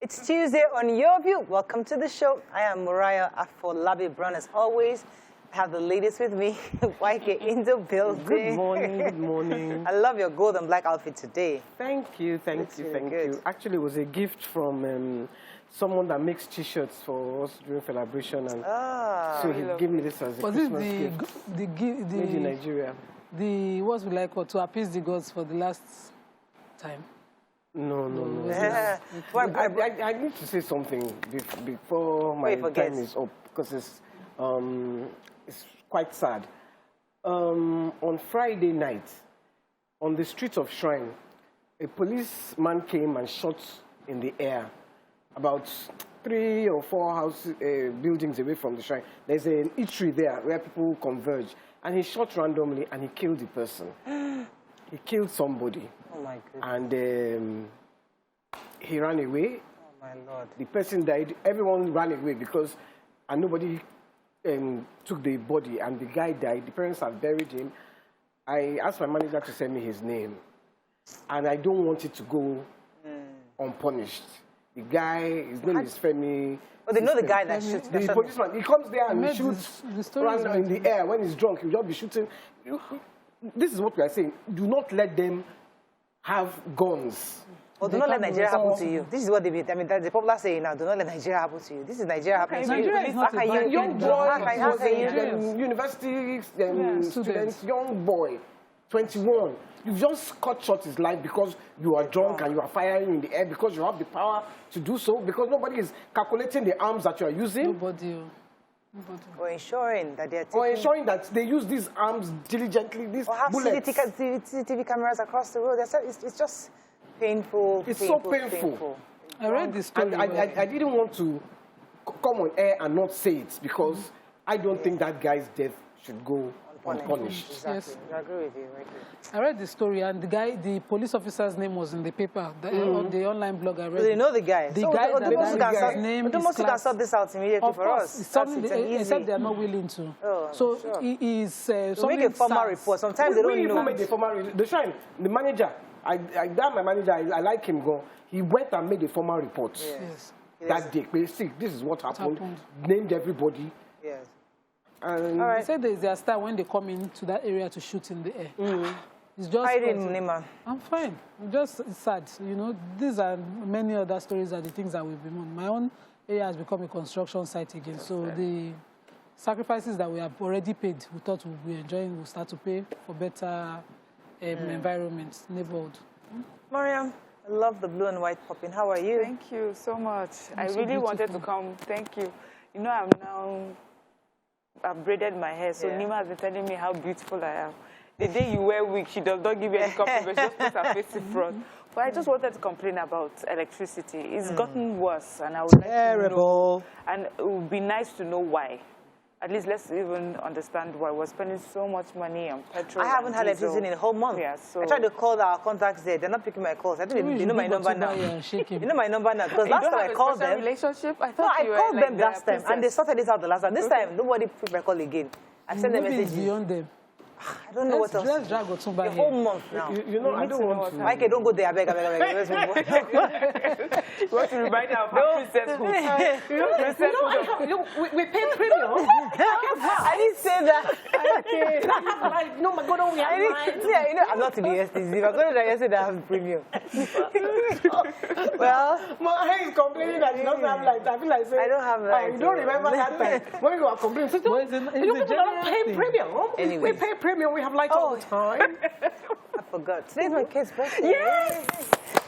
It's Tuesday on Your View. Welcome to the show. I am Mariah Afolabi Brown. As always, I have the ladies with me. YK in the building. Good morning, good morning. I love your gold and black outfit today. Thank you, thank you. Actually, it was a gift from someone that makes T-shirts for us during celebration, and so he gave me this as a Christmas gift. Made in Nigeria. What we like to appease the gods for the last time. No. Yeah. I need to say something before my time is up, because it's quite sad. On Friday night, on the streets of Shrine, a policeman came and shot in the air about 3 or 4 buildings away from the Shrine. There's an eatery there where people converge, and he shot randomly and he killed the person. He killed somebody. Oh my goodness. And he ran away. Oh my Lord. The person died. Everyone ran away and nobody took the body, and the guy died. The parents have buried him. I asked my manager to send me his name, and I don't want it to go unpunished. The guy, his name is Femi. But they know the guy that shoots. The policeman, he comes there and he shoots in the air. When he's drunk, he'll just be shooting. This is what we are saying. Do not let them have guns. Or do not let Nigeria happen to you. This is what they mean. I mean, that's the popular saying now. Do not let Nigeria happen to you. This is Nigeria happening to you. Nigeria is not a bad Young boy, university students, young boy, 21. You've just cut short his life because you are drunk and you are firing in the air because you have the power to do so, because nobody is calculating the arms that you are using. Nobody. Or ensuring that they are taking... Or ensuring that they use these arms diligently, these bullets. CCTV cameras across the road. It's just painful. It's so painful. I read this story. And I didn't want to come on air and not say it, because I don't think that guy's death should go unpunished. Exactly. Yes. I agree with you. Right? I read the story, and the police officer's name was in the paper, on the online blog I read. So they know the guy. The guy that name is can sort this out immediately for us. Except they are not willing to. Oh, so sure. It is make a formal report. Sometimes they don't know. Made the formal. The manager, my manager, I like him. He went and made a formal report. Yes. That day. See, this is what happened. Named everybody. Yes. And They said there is their style when they come into that area to shoot in the air. It's just I'm fine. It's sad. You know, these are many other stories are the things that we've been on. My own area has become a construction site again. So the sacrifices that we have already paid, we thought we'll be enjoying, we'll start to pay for better environments, neighborhood. Mariam, I love the blue and white popping. How are you? Thank you so much. I so really wanted to come. Thank you. You know, I've braided my hair, so Nima has been telling me how beautiful I am. The day you wear wig, she does not give you any compliment, just put her face in front. But I just wanted to complain about electricity. It's gotten worse, and I would like to know, and it would be nice to know why. At least let's even understand why we're spending so much money on petrol. I haven't had electricity in a whole month. Yeah, so I tried to call our contacts there. They're not picking my calls. I think they know my number now. You know my number now. Because last time I called them. Relationship? I thought I called them last time, and they sorted this out the last time. This time, nobody picked my call again. I sent them messages. Beyond them. I don't know what else. Let's drag Otumba the whole month now. You know, I don't want to. Mike, don't go there. I beg. Let's move on. You want to remind her of her princesshood. We pay premium. I didn't say that. Like, no, my God, we have lines. Yeah, you know, I'm not in the STC. If I go to the STC, I have premium. Well, my hair is complaining that you don't have lines. I feel like saying, I don't have lines. You don't remember that time when you were complaining. So you don't pay premium. Anyway. We pay premium. We have lights all the time. I forgot. Today's my kid's birthday. Yes!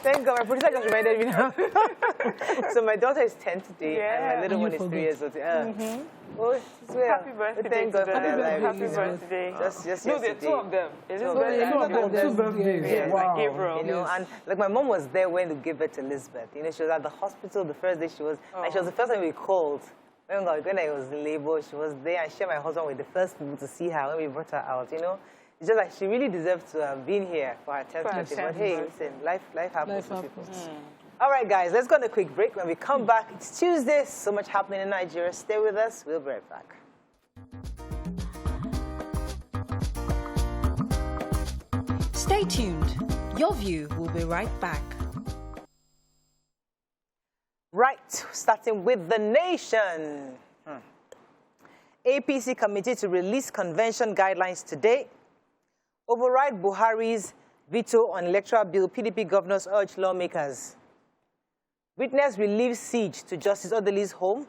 Thank God. My producer just reminded me now. So my daughter is 10 today, and my little one is 3 years old. Oh, happy birthday. Thank God for their Happy birthday. Just no, there are 2 of them. Two birthdays. Yeah, like Gabriel. You know, and like my mom was there when we gave birth to Elizabeth. You know, she was at the hospital the first day she was. Like, she was the first time we called. When I was in labor, she was there, and she and my husband were the first people to see her when we brought her out. You know, it's just like she really deserves to have been here for her 10th birthday. But hey, listen, life happens to people. All right, guys, let's go on a quick break. When we come back, it's Tuesday. So much happening in Nigeria. Stay with us. We'll be right back. Stay tuned. Your View will be right back. Right, starting with the nation. APC committee to release convention guidelines today. Override Buhari's veto on electoral bill. PDP governors urge lawmakers. Witness relieves siege to Justice Odeli's home.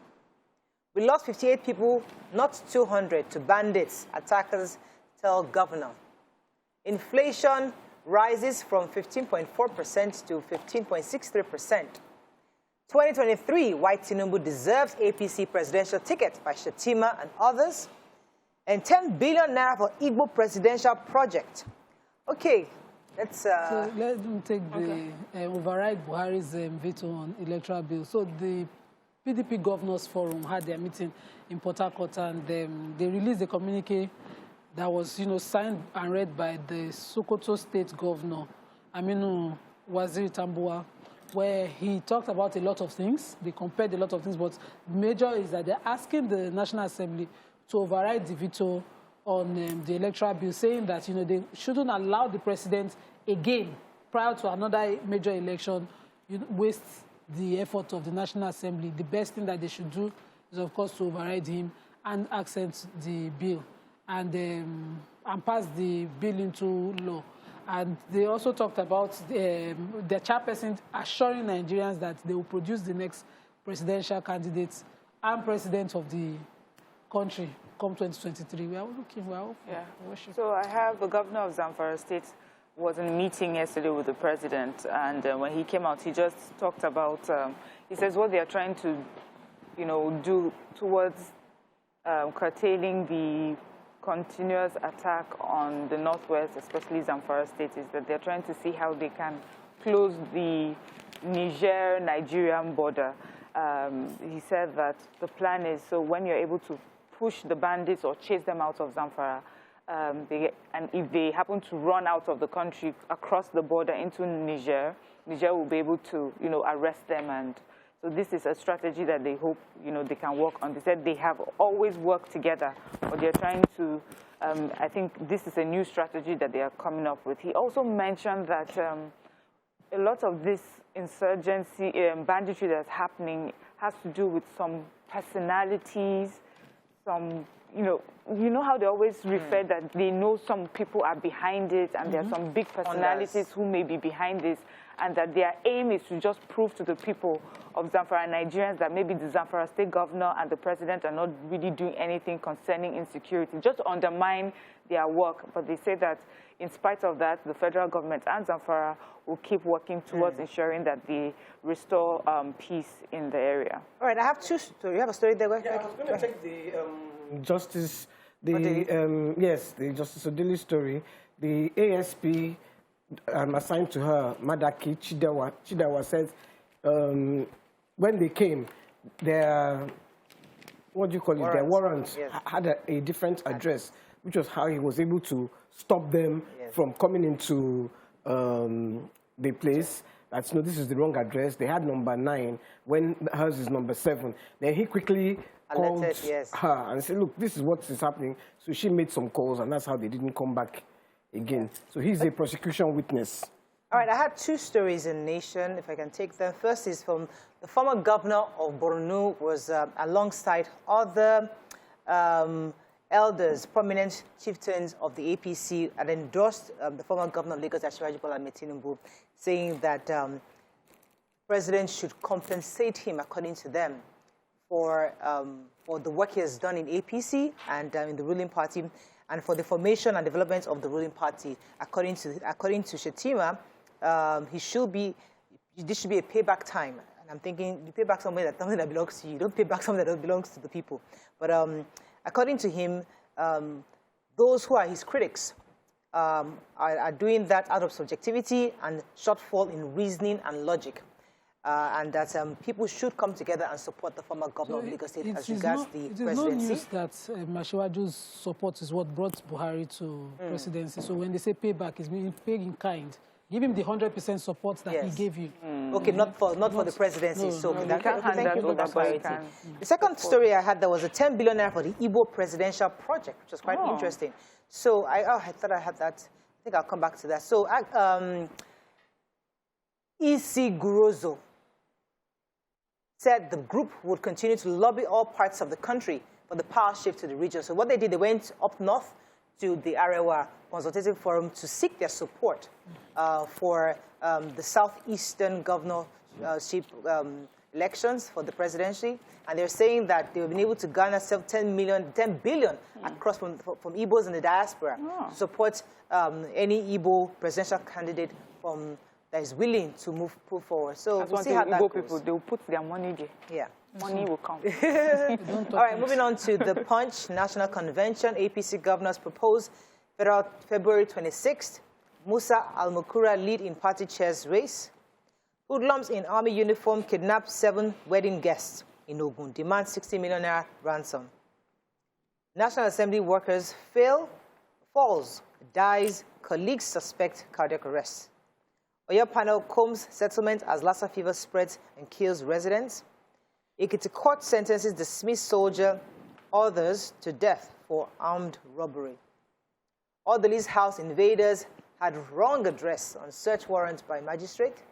We lost 58 people, not 200, to bandits. Attackers tell governor. Inflation rises from 15.4% to 15.63%. 2023, White Tinubu deserves APC presidential ticket by Shettima and others. And 10 billion naira for Igbo presidential project. Okay, let's... So let them take the override Buhari's veto on electoral bill. So the PDP Governors Forum had their meeting in Port Harcourt, and they released a communique that was, signed and read by the Sokoto State Governor, Aminu Waziri Tambuwa, where he talked about a lot of things. They compared a lot of things, but the major is that they're asking the National Assembly to override the veto on the electoral bill, saying that, they shouldn't allow the president again, prior to another major election, waste the effort of the National Assembly. The best thing that they should do is, of course, to override him and accent the bill and pass the bill into law. And they also talked about the chairperson assuring Nigerians that they will produce the next presidential candidates and president of the country come 2023. We are looking well. Yeah. So I have the governor of Zamfara State was in a meeting yesterday with the president, and when he came out, he just talked about, he says what they are trying to, do towards curtailing the continuous attack on the Northwest, especially Zamfara State, is that they're trying to see how they can close the Niger-Nigerian border. He said that the plan is, so when you're able to push the bandits or chase them out of Zamfara, and if they happen to run out of the country across the border into Niger, Niger will be able to, arrest them. And so this is a strategy that they hope, they can work on. They said they have always worked together, but they're trying to, I think this is a new strategy that they are coming up with. He also mentioned that a lot of this insurgency, banditry that's happening has to do with some personalities, some, you know how they always refer that they know some people are behind it, and there are some big personalities who may be behind this, and that their aim is to just prove to the people of Zamfara Nigerians that maybe the Zamfara state governor and the president are not really doing anything concerning insecurity, just to undermine their work. But they say that in spite of that, the federal government and Zamfara will keep working towards ensuring that they restore peace in the area. All right, I have two stories. You have a story there? Yeah, I was going to take the Justice, the Justice Odili story. The ASP assigned to her, Madaki Chidawa, says when they came, their, their warrants had a different address, which was how he was able to stop them from coming into the place. That's, no, this is the wrong address. They had number 9 when hers is number 7. Then he quickly called her and said, look, this is what is happening. So she made some calls, and that's how they didn't come back again. So he's a prosecution witness. All right, I had two stories in Nation, if I can take them. First is from the former governor of Borno, was alongside other elders, prominent chieftains of the APC, and endorsed the former governor of Lagos, Asiwaju Bola Ahmed Tinubu, saying that the president should compensate him, according to them, for the work he has done in APC and in the ruling party, and for the formation and development of the ruling party. According to Shettima, this should be a payback time. And I'm thinking, you pay back something that belongs to you. You don't pay back something that belongs to the people. But according to him, those who are his critics are doing that out of subjectivity and shortfall in reasoning and logic. And that people should come together and support the former governor of Lagos State as regards the presidency. It is no news that Asiwaju's support is what brought Buhari to presidency. So when they say payback, it's being paid in kind. Give him the 100% support that he gave you. Okay, not for the presidency. No, so thank you for that clarity. The second story I had, there was a 10 billion naira for the Igbo presidential project, which was quite interesting. So I thought I had that. I think I'll come back to that. So E.C. Gurozo said the group would continue to lobby all parts of the country for the power shift to the region. So what they did, they went up north to the Arewa Consultative Forum to seek their support for the southeastern governorship elections for the presidency. And they're saying that they've been able to garner 10 billion across from Igbos in the diaspora to support any Igbo presidential candidate that is willing to move forward. So we'll see how that goes. People, they will put their money there. Yeah. Money will come. All right, moving on to the Punch National Convention. APC governors propose February 26th. Musa Al-Mukura lead in party chair's race. Hoodlums in army uniform kidnap 7 wedding guests in Ogun. Demand 60 million naira ransom. National Assembly workers falls, dies. Colleagues suspect cardiac arrest. Oyo panel combs settlement as Lassa fever spreads and kills residents. Ekiti court sentences dismissed soldier, others to death for armed robbery. Orderly's house invaders had wrong address on search warrant by magistrate.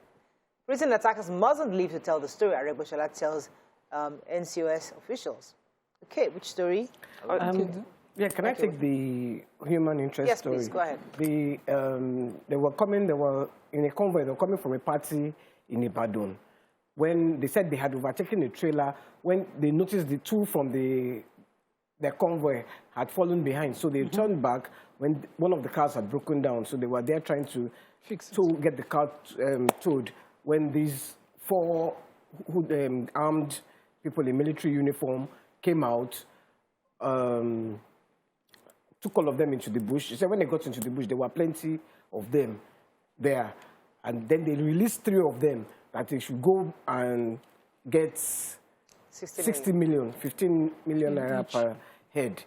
Prison attackers mustn't leave to tell the story, Aregboshala tells NCOS officials. Okay, which story? Yeah, can I take the human interest story? Yes, please, go ahead. They were in a convoy, they were coming from a party in Ibadan. When they said they had overtaken a trailer, when they noticed the 2 from the convoy had fallen behind, so they turned back when one of the cars had broken down. So they were there trying to get the car towed when these 4 armed people in military uniform came out, took all of them into the bush. She said when they got into the bush, there were plenty of them there. And then they released 3 of them that they should go and get 60 million, 15 million naira per head.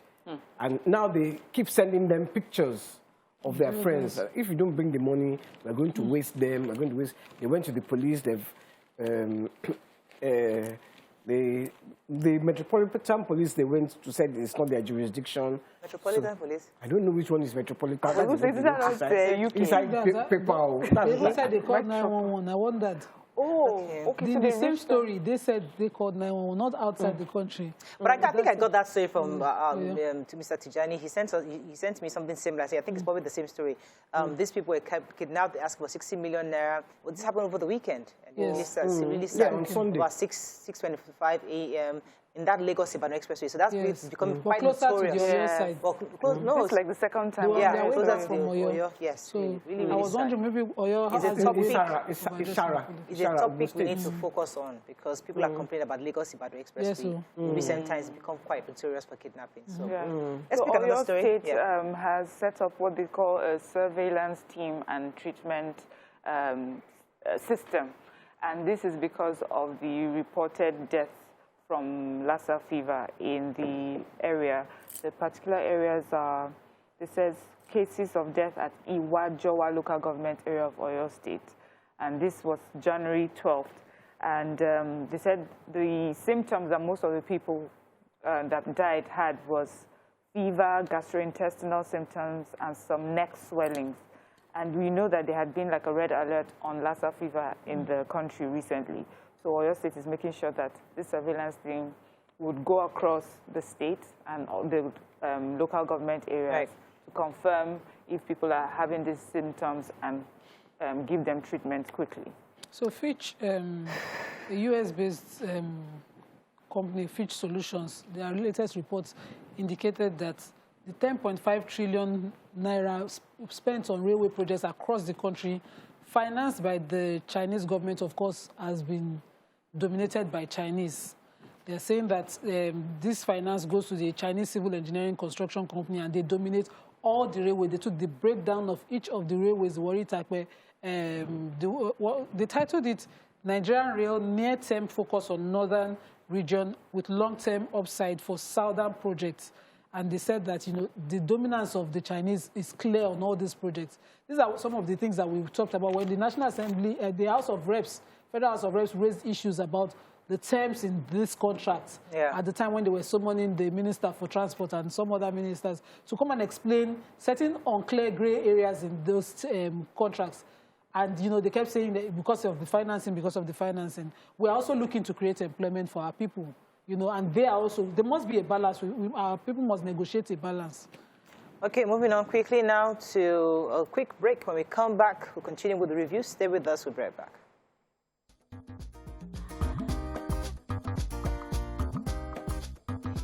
And now they keep sending them pictures of their friends. If you don't bring the money, we're going to waste them. We're going to waste. They went to the police. The Metropolitan Police, they went to say it's not their jurisdiction. Metropolitan Police? I don't know which one is Metropolitan. Inside paper. They said they called 911. I wondered. Oh, okay. The same story, they said they called 911, not outside the country. But I think I got that story from to Mr. Tijani. He sent me something similar. I think it's probably the same story. These people were kidnapped. They asked for 60 million naira. Well, this happened over the weekend. And on Sunday. About 6:25 a.m. in that Lagos-Ibadan expressway. So that's it's becoming quite closer notorious. to the other side. No, it's like the second time. Yeah, closer to from Oyo. Yes. So really I was wondering maybe Oyo has a topic. It's a topic we need to focus on because people are complaining about Lagos-Ibadan expressway. In recent times, it's become quite notorious for kidnapping. So let's pick another story. State has set up what they call a surveillance team and treatment system. And this is because of the reported deaths from Lassa fever in the area. The particular areas are, it says, cases of death at Iwajowa local government area of Oyo State. And this was January 12th. And they said the symptoms that most of the people that died had was fever, gastrointestinal symptoms, and some neck swellings. And we know that there had been like a red alert on Lassa fever in the country recently. So Oyo State is making sure that this surveillance team would go across the state and all the local government areas to confirm if people are having these symptoms and give them treatment quickly. So Fitch, a US-based company, Fitch Solutions, their latest reports indicated that the 10.5 trillion naira spent on railway projects across the country, financed by the Chinese government, of course, has been dominated by Chinese. They're saying that this finance goes to the Chinese civil engineering construction company, and they dominate all the railway. They took the breakdown of each of the railways, they titled it Nigerian Rail Near-Term Focus on Northern Region with Long-Term Upside for Southern Projects. And they said that, the dominance of the Chinese is clear on all these projects. These are some of the things that we've talked about when the National Assembly, the House of Reps, Federal House of Reps raised issues about the terms in this contract at the time when they were summoning the Minister for Transport and some other ministers to come and explain certain unclear gray areas in those contracts. And, you know, they kept saying that because of the financing, we're also looking to create employment for our people, you know, and there must be a balance. Our people must negotiate a balance. Okay, moving on quickly now to a quick break. When we come back, we'll continue with the review. Stay with us. We'll be right back.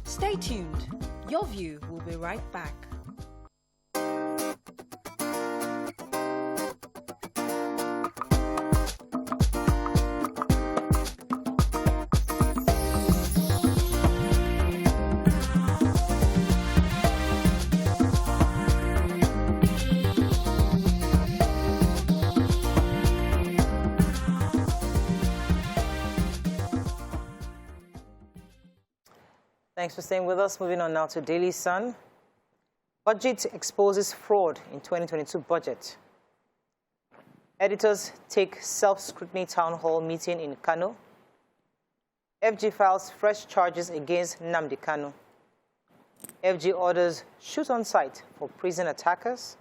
Stay tuned. Your View will be right back. Thanks for staying with us. Moving on now to Daily Sun. Budget exposes fraud in 2022 budget. Editors take self-scrutiny town hall meeting in Kano. FG files fresh charges against Nnamdi Kanu. FG orders shoot on sight for prison attackers.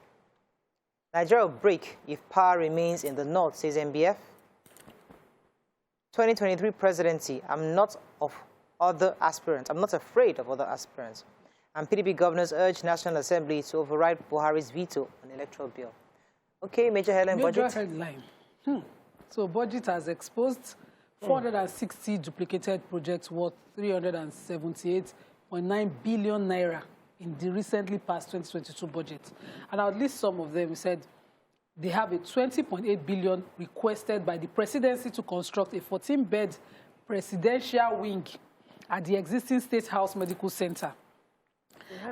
Nigeria will break if power remains in the north, says MBF. 2023 presidency, I'm not afraid of other aspirants. And PDP governors urge National Assembly to override Buhari's veto on electoral bill. Okay, major headline budget. Major headline. So budget has exposed 460 duplicated projects worth 378.9 billion naira in the recently passed 2022 budget. And at least some of them said they have a 20.8 billion requested by the presidency to construct a 14-bed presidential wing at the existing State House Medical Center.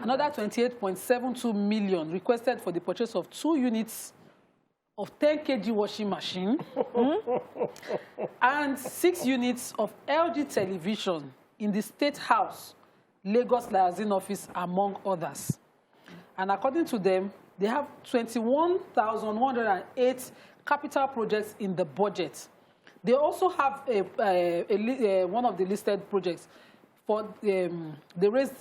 Another 28.72 million requested for the purchase of 2 units of 10 kg washing machine and 6 units of LG television in the State House, Lagos Liaison Office, among others. And according to them, they have 21,108 capital projects in the budget. They also have one of the listed projects for they raised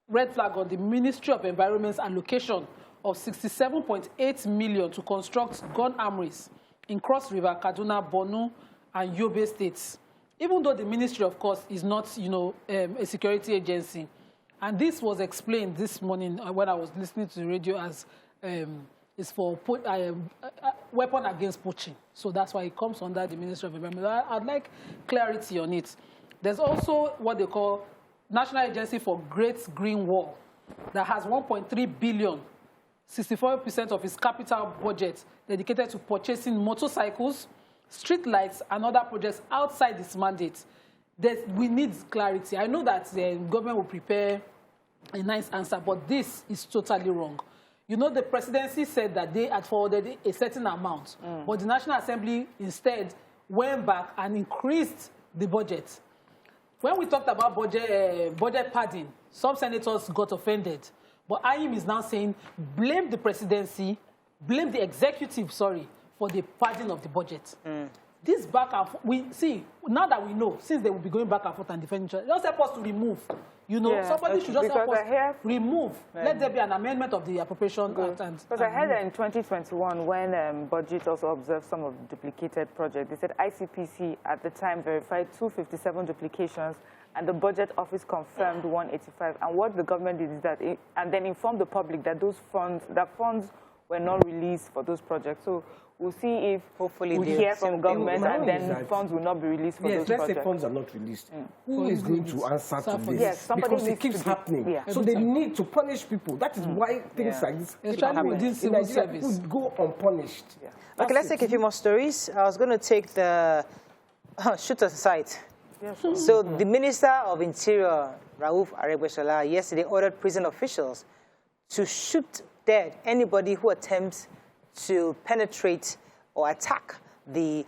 red flag on the Ministry of Environment's allocation of 67.8 million to construct gun armories in Cross River, Kaduna, Borno, and Yobe states. Even though the ministry, of course, is not, you know, a security agency. And this was explained this morning when I was listening to the radio as is for weapon against poaching. So that's why it comes under the Ministry of Environment. I'd like clarity on it. There's also what they call National Agency for Great Green Wall that has 1.3 billion, 64% of its capital budget dedicated to purchasing motorcycles, street lights, and other projects outside its mandate. We need clarity. I know that the government will prepare a nice answer, but this is totally wrong. You know, the presidency said that they had forwarded a certain amount, but the National Assembly instead went back and increased the budget. When we talked about budget padding, some senators got offended. But IEM is now saying, blame the presidency, blame the executive, sorry, for the padding of the budget. This back and forth, now that we know, since they will be going back and forth and defending each other, just help us to remove. You know, somebody should just help us remove. Let there be an amendment of the appropriation act. Because I heard that in 2021, when budget also observed some of the duplicated projects, they said ICPC at the time verified 257 duplications, and the budget office confirmed 185. And what the government did is that, and then informed the public that those funds were not released for those projects. So we'll see if hopefully we hear from government and then funds will not be released for those projects. Let's say funds are not released. Who is going to answer to this? Yes, somebody because it keeps happening. Yeah. So they need to punish people. That is why things like this within civil service go unpunished. Okay, let's take a few more stories. I was going to take the shoot aside. So the Minister of Interior, Rauf Aregbesola, yesterday ordered prison officials to shoot dead anybody who attempts to penetrate or attack the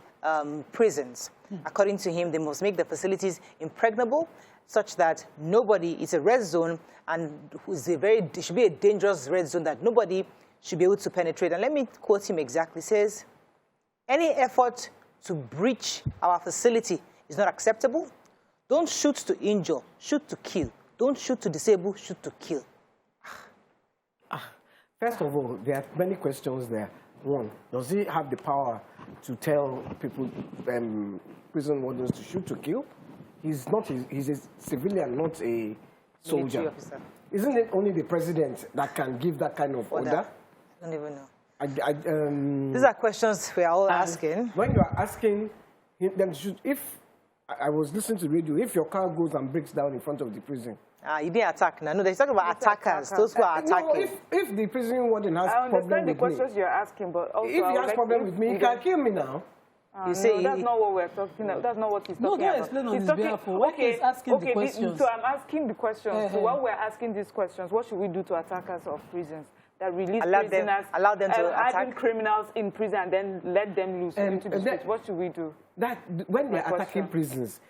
prisons. According to him, they must make the facilities impregnable such that nobody, it's a red zone, and it should be a dangerous red zone that nobody should be able to penetrate. And let me quote him exactly. He says, any effort to breach our facility is not acceptable. Don't shoot to injure, shoot to kill. Don't shoot to disable, shoot to kill. First of all, there are many questions there. One, does he have the power to tell people, prison wardens to shoot to kill? He's not. He's a civilian, not a soldier. Isn't it only the president that can give that kind of order? I don't even know. These are questions we are all asking. When you are asking them, if I was listening to the radio, if your car goes and breaks down in front of the prison. You didn't attack now. No, they're talking about attackers, those who are attacking. No, if the prison warden has problem with me. I understand the questions you're asking, but also if he has problem with me, he can kill me now. You say no, that's not what we're talking about. That's not what he's talking about. Explain on his behalf. What he's asking the questions. So I'm asking the questions. So while we're asking these questions, what should we do to attackers of prisons that release prisoners, allow them to attack criminals in prison and then let them loose into the streets? What should we do? That when they're attacking prisons,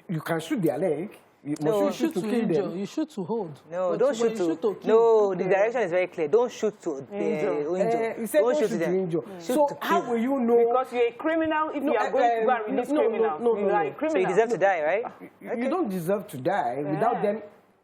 you can shoot their leg. You shoot to injure. You shoot to hold. No, don't shoot to kill. No, the direction is very clear. Don't shoot to injure. He said don't shoot to injure. So how will you know? Because you're a criminal if you are going to go and release criminals. You are a criminal. So you deserve to die, right? You don't deserve to die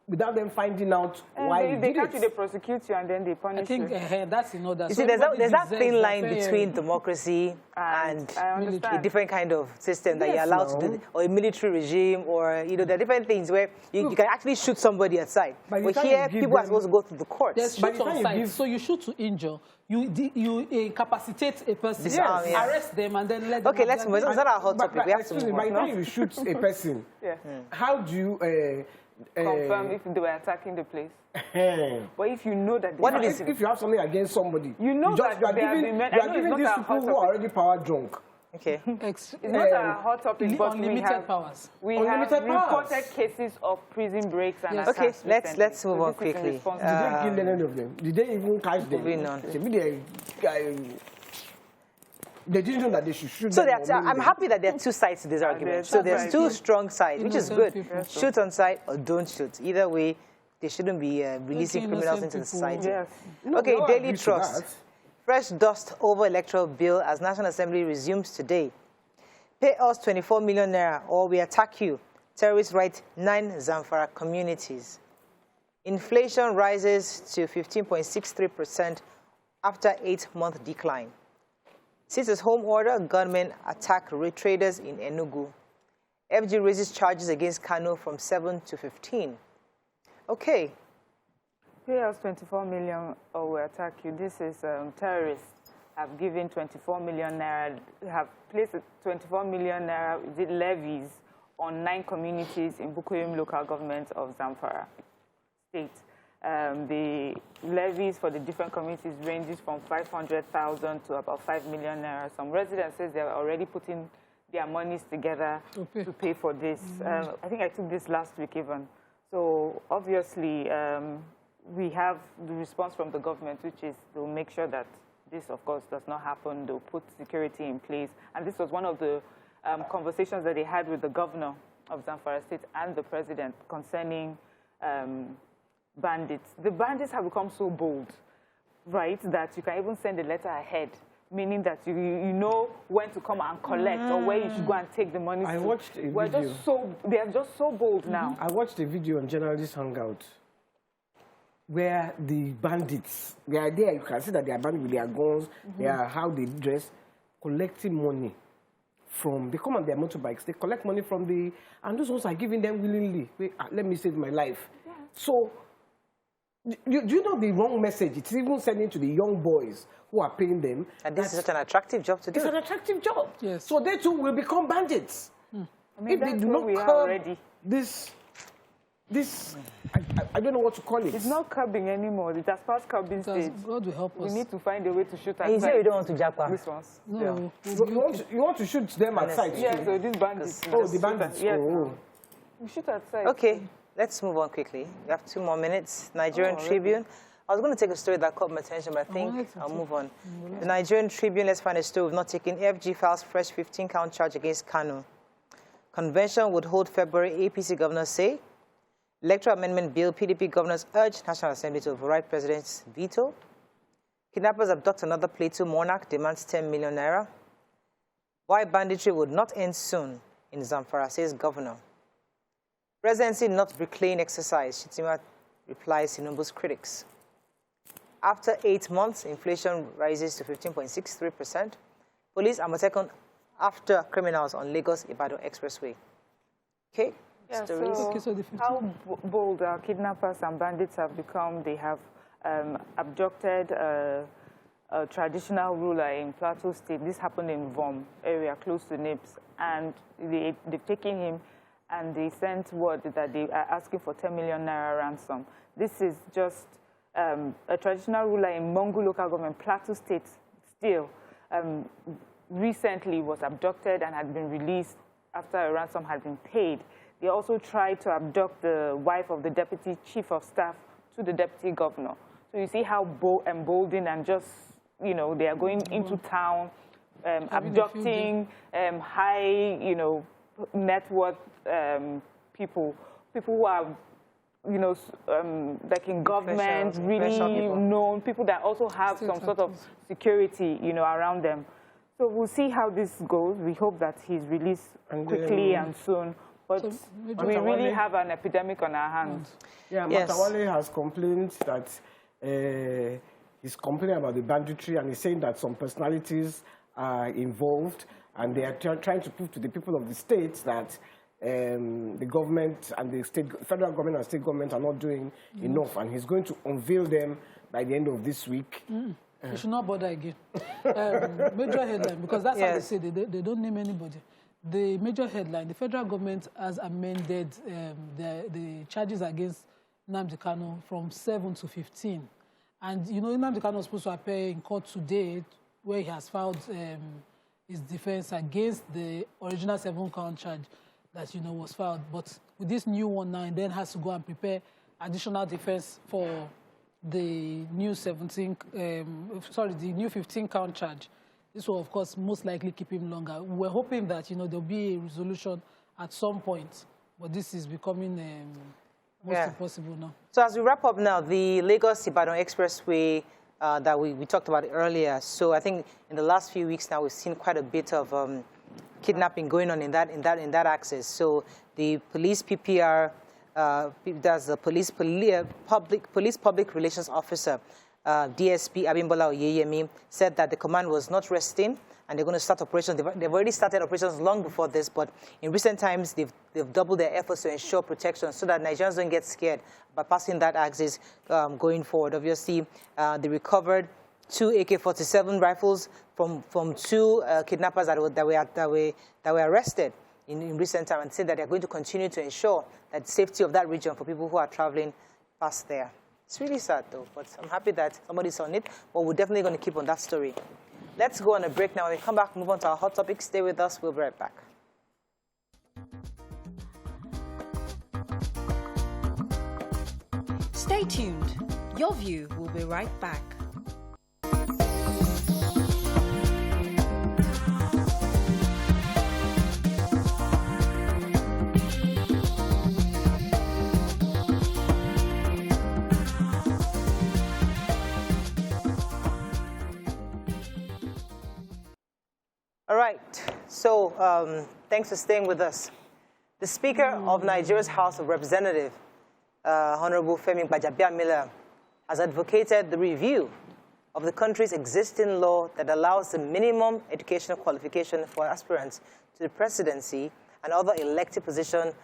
without them finding out why you did it. They catch you, they prosecute you, and then they punish you. I think that's in order. You see, there's that thin line between democracy and a different kind of system that you're allowed to do, or a military regime, or, there are different things where you can actually shoot somebody outside. But here, people are supposed to go to the courts. There's shoot on sight, so you shoot to injure. You incapacitate a person, arrest them, and then let them... Okay, let's move. It's not our hot topic. We have to move on. By the time you shoot a person, how do you... confirm if they were attacking the place. But if you know that... If you have something against somebody, you know that you are giving these people who are already power drunk. Okay. It's not a hot topic, but unlimited powers. We have reported cases of prison breaks and attacks. Okay, let's move on quickly. Did they kill any of them? Did they even catch them? Moving on. They didn't know that they should shoot so them. I'm happy that there are two sides to this argument. So there's two strong sides, which is good. Shoot on sight or don't shoot. Either way, they shouldn't be releasing criminals into the society. Yes. Okay, Daily Trust. Fresh dust over electoral bill as National Assembly resumes today. Pay us 24 million naira or we attack you. Terrorists write 9 Zamfara communities. Inflation rises to 15.63% after 8-month decline. Since home order, gunmen attack traders in Enugu. FG raises charges against Kano from 7 to 15. Okay. Pay us 24 million or we attack you. This is terrorists have given 24 million naira, have placed 24 million naira levies on 9 communities in Bukuyum local government of Zamfara state. The levies for the different communities ranges from 500,000 to about 5 million naira. Some residents say they're already putting their monies together to pay for this. I think I took this last week even. So obviously, we have the response from the government, which is to make sure that this, of course, does not happen. They'll put security in place. And this was one of the conversations that they had with the governor of Zamfara State and the president concerning bandits. The bandits have become so bold, right, that you can even send a letter ahead, meaning that you know when to come and collect or where you should go and take the money. I watched a video. They are just so bold now. I watched a video on Journalist Hangout where the bandits, they are there, you can see that they are bandits with their guns, they are how they dress, collecting money from, they come on their motorbikes, they collect money from and those ones are giving them willingly. Wait, let me save my life. Yeah. So, do you know the wrong message? It's even sending to the young boys who are paying them. And this is such an attractive job to do. It's an attractive job. Yes. So they too will become bandits. I mean, if they do not curb this, I don't know what to call it. It's not curbing anymore. It has passed curbing stage. God will help us. We need to find a way to shoot at sight. You say you don't want to jackpot. This ones. No. Yeah. You want to shoot them at sight? Yeah, so these bandits. Oh, the bandits. Yes. Oh. We shoot at sight. Okay, let's move on quickly. We have 2 more minutes. Nigerian Tribune. I was going to take a story that caught my attention, but I think I'll move on. The Nigerian Tribune, let's find a story we've not taken. FG files fresh 15-count charge against Kano. Convention would hold February, APC governors say. Electoral Amendment Bill, PDP governors urge National Assembly to override President's veto. Kidnappers abduct another Plateau monarch, demands 10 million naira. Why banditry would not end soon in Zamfara, says governor. Presidency not bricklaying exercise, Shitima replies Tinubu's critics. After 8 months, inflation rises to 15.63%. Police Amotekun after criminals on Lagos-Ibadan Expressway. Okay? Yeah, Stories. so Okay, so the how bold our kidnappers and bandits have become. They have abducted a traditional ruler in Plateau State. This happened in Vom area, close to Nips. And they've taken him and they sent word that they are asking for 10 million naira ransom. This is just a traditional ruler in Mongu local government, Plateau State, still recently was abducted and had been released after a ransom had been paid. They also tried to abduct the wife of the deputy chief of staff to the deputy governor. So you see how emboldened and just, you know, they are going into town, abducting high, you know, net worth people who are, you know, like in government, really known, people that also have some sort of security, you know, around them. So we'll see how this goes. We hope that he's released quickly and soon. But we really have an epidemic on our hands. Yeah, yes. Matawale has complained that he's complaining about the banditry, and he's saying that some personalities are involved, and they are trying to prove to the people of the states that the government and the federal government and state government are not doing enough, and he's going to unveil them by the end of this week. You should not bother again. Major headline, because that's how they say they don't name anybody. The major headline, the federal government has amended the charges against Nnamdi Kanu from 7 to 15. And, you know, Nnamdi Kanu was supposed to appear in court today where he has filed his defense against the original 7-count charge that, you know, was filed. But with this new one now, he then has to go and prepare additional defense for the new the new 15-count charge. This will, of course, most likely keep him longer. We're hoping that, you know, there'll be a resolution at some point, but this is becoming most impossible now. So as we wrap up now, the Lagos-Ibadan Expressway that we talked about earlier. So I think in the last few weeks now, we've seen quite a bit of kidnapping going on in that axis. So the police PPR, that's the police public relations officer, DSP Abimbola Oyeyemi, said that the command was not resting and they're going to start operations. They've already started operations long before this, but in recent times, they've doubled their efforts to ensure protection so that Nigerians don't get scared by passing that axis going forward. Obviously, they recovered 2 AK-47 rifles from 2 kidnappers that were arrested in recent time, and said that they're going to continue to ensure that safety of that region for people who are traveling past there. It's really sad, though, but I'm happy that somebody's on it, but we're definitely going to keep on that story. Let's go on a break now. When we come back, move on to our hot topic. Stay with us. We'll be right back. Stay tuned. Your View will be right back. All right, so thanks for staying with us. The Speaker of Nigeria's House of Representatives, Honorable Femi Gbajabiama, has advocated the review of the country's existing law that allows the minimum educational qualification for aspirants to the presidency and other elective positions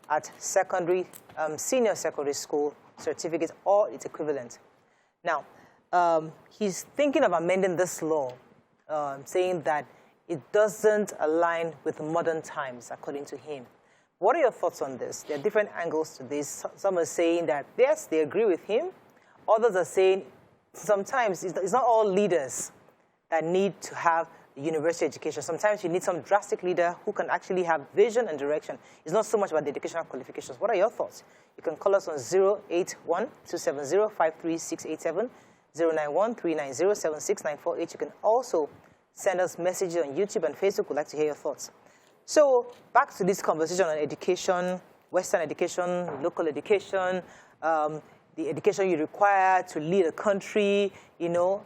at senior secondary school certificates or its equivalent. Now, he's thinking of amending this law, saying that it doesn't align with modern times, according to him. What are your thoughts on this? There are different angles to this. Some are saying that, yes, they agree with him. Others are saying sometimes it's not all leaders that need to have a university education. Sometimes you need some drastic leader who can actually have vision and direction. It's not so much about the educational qualifications. What are your thoughts? You can call us on 081-270-53687, 091-390-76948. You can also send us messages on YouTube and Facebook. We'd like to hear your thoughts. So back to this conversation on education, Western education, local education, the education you require to lead a country, you know.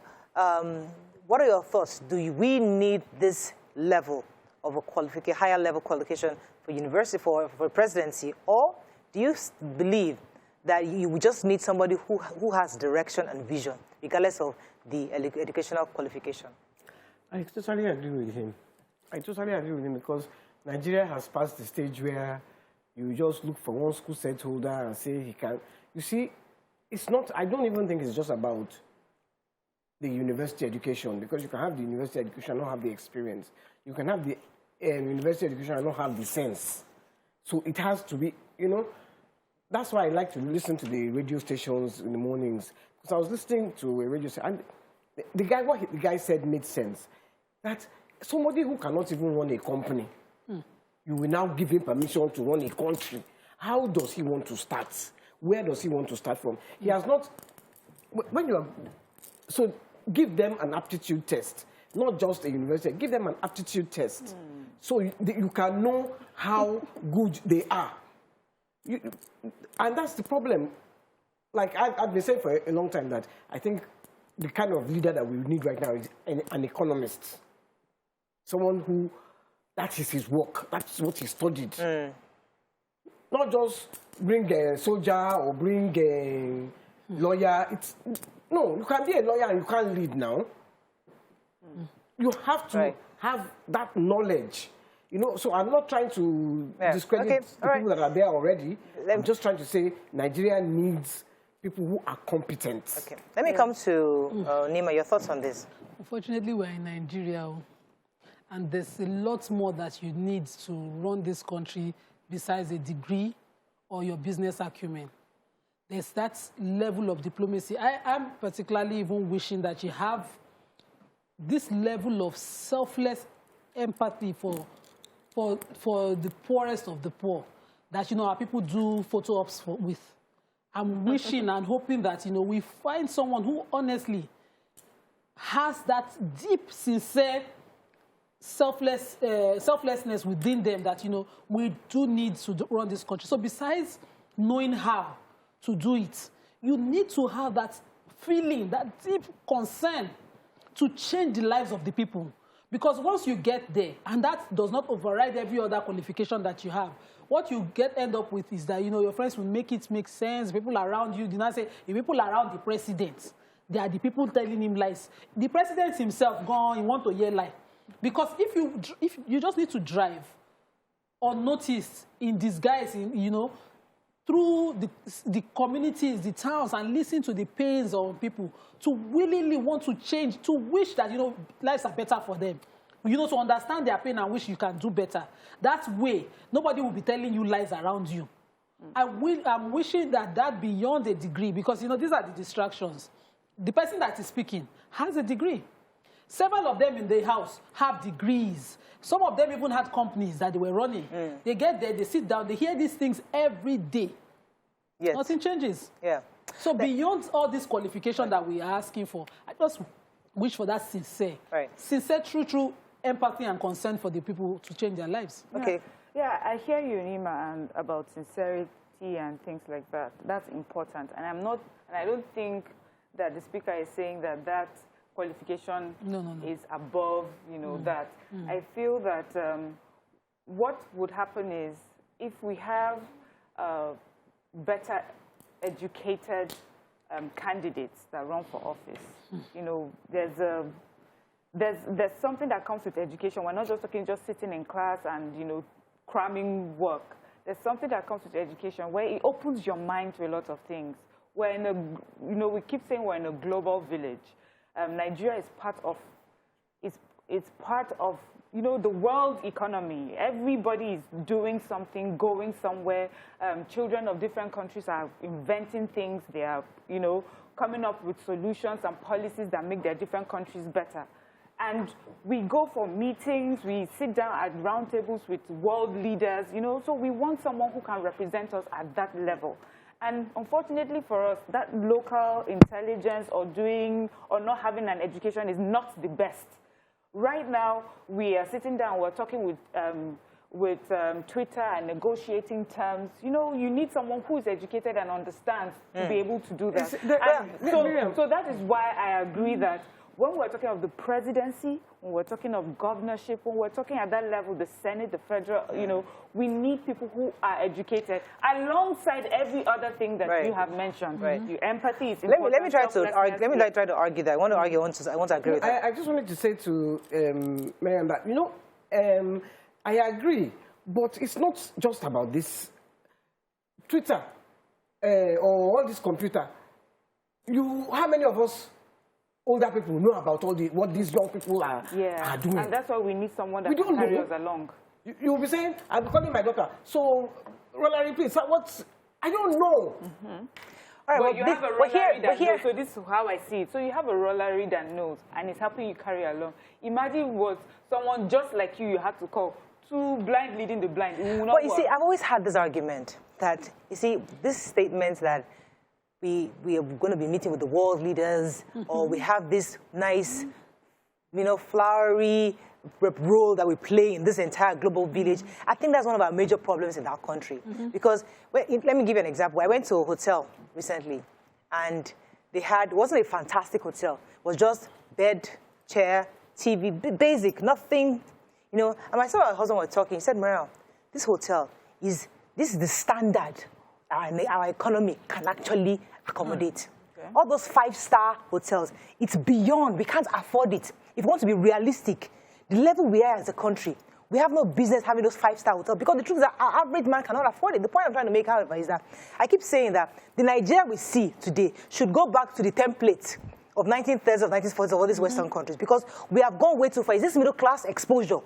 What are your thoughts? Do we need this level of a higher level qualification for university, for presidency? Or do you believe that you just need somebody who has direction and vision regardless of the educational qualification. I totally agree with him. I totally agree with him because Nigeria has passed the stage where you just look for one school set holder and say he can. You see, it's not, I don't even think it's just about the university education, because you can have the university education and not have the experience. You can have the university education and not have the sense. So it has to be, you know, that's why I like to listen to the radio stations in the mornings. Because I was listening to a radio station, and what the guy said made sense. That somebody who cannot even run a company, you will now give him permission to run a country. How does he want to start? Where does he want to start from? He has not, when you are, so give them an aptitude test, not just a university, give them an aptitude test. So you can know how good they are. And that's the problem. Like I've been saying for a long time that I think the kind of leader that we need right now is an economist. Someone who, that is his work, that's what he studied. Not just bring a soldier or bring a lawyer. No, you can be a lawyer and you can't lead now. You have to have that knowledge. You know, so I'm not trying to discredit the people that are there already. I'm just trying to say Nigeria needs people who are competent. Okay. Let me come to Nima. Your thoughts on this? Unfortunately, we're in Nigeria, and there's a lot more that you need to run this country besides a degree or your business acumen. There's that level of diplomacy. I'm particularly even wishing that you have this level of selfless empathy for the poorest of the poor that, you know, our people do photo ops with. I'm wishing and hoping that, you know, we find someone who honestly has that deep, sincere selflessness within them that, you know, we do need to run this country. So besides knowing how to do it, you need to have that feeling, that deep concern to change the lives of the people. Because once you get there, and that does not override every other qualification that you have, what you end up with is that, you know, your friends will make it make sense. People around you do not say, the people around the president, they are the people telling him lies. The president himself, gone, he want to hear lie. Because if you just need to drive unnoticed, in disguise, you know, through the communities, the towns, and listen to the pains of people, to willingly want to change, to wish that, you know, lives are better for them. You know, to understand their pain and wish you can do better. That way, nobody will be telling you lies around you. I'm wishing that beyond a degree, because, you know, these are the distractions. The person that is speaking has a degree. Several of them in the house have degrees. Some of them even had companies that they were running. They get there, they sit down, they hear these things every day. Yes. Nothing changes. Yeah. So beyond all this qualification that we are asking for, I just wish for that sincere, true empathy and concern for the people to change their lives. Okay. Yeah, I hear you, Nima, and about sincerity and things like that. That's important. And I don't think that the speaker is saying that qualification is above, you know, that. I feel that what would happen is if we have better educated candidates that run for office, you know, there's something that comes with education. We're not just talking just sitting in class and, you know, cramming work. There's something that comes with education where it opens your mind to a lot of things. We're in a, you know, we keep saying we're in a global village. Nigeria is part of, it's part of, you know, the world economy. Everybody is doing something, going somewhere. Children of different countries are inventing things. They are, you know, coming up with solutions and policies that make their different countries better. And we go for meetings, we sit down at round tables with world leaders, you know, so we want someone who can represent us at that level. And unfortunately for us, that local intelligence or not having an education is not the best. Right now, we are sitting down, we're talking with Twitter and negotiating terms. You know, you need someone who is educated and understands to be able to do that. So that is why I agree that when we're talking of the presidency, when we're talking of governorship, when we're talking at that level, the Senate, the federal, you know, we need people who are educated alongside every other thing that you have mentioned. Right. Your empathy is important. Let me try to argue that. I want to argue. I want to agree with that. I just wanted to say to Mariam that, you know, I agree, but it's not just about this Twitter or all this computer. How many of us older people know about what these young people are doing? And that's why we need someone that can carry us along. You'll be saying, I'm calling my daughter. So, Rolary, please, I don't know. All right, but you have a rollery that knows, so this is how I see it. So you have a rollery that knows, and it's helping you carry along. Imagine what someone just like you had to call. Two blind leading the blind. But you see, I've always had this argument that, you see, this statement that we are going to be meeting with the world leaders, or we have this nice, you know, flowery role that we play in this entire global village. I think that's one of our major problems in our country. Because, let me give you an example. I went to a hotel recently, and they had, it wasn't a fantastic hotel. It was just bed, chair, TV, basic, nothing, you know. And myself and my husband were talking. He said, Mariam, this hotel this is the standard our economy can actually accommodate. Okay. All those 5-star hotels, it's beyond. We can't afford it. If we want to be realistic, the level we are as a country, we have no business having those 5-star hotels, because the truth is that our average man cannot afford it. The point I'm trying to make, however, is that I keep saying that the Nigeria we see today should go back to the template of 1930s, of 1940s, of all these Western countries, because we have gone way too far. Is this middle-class exposure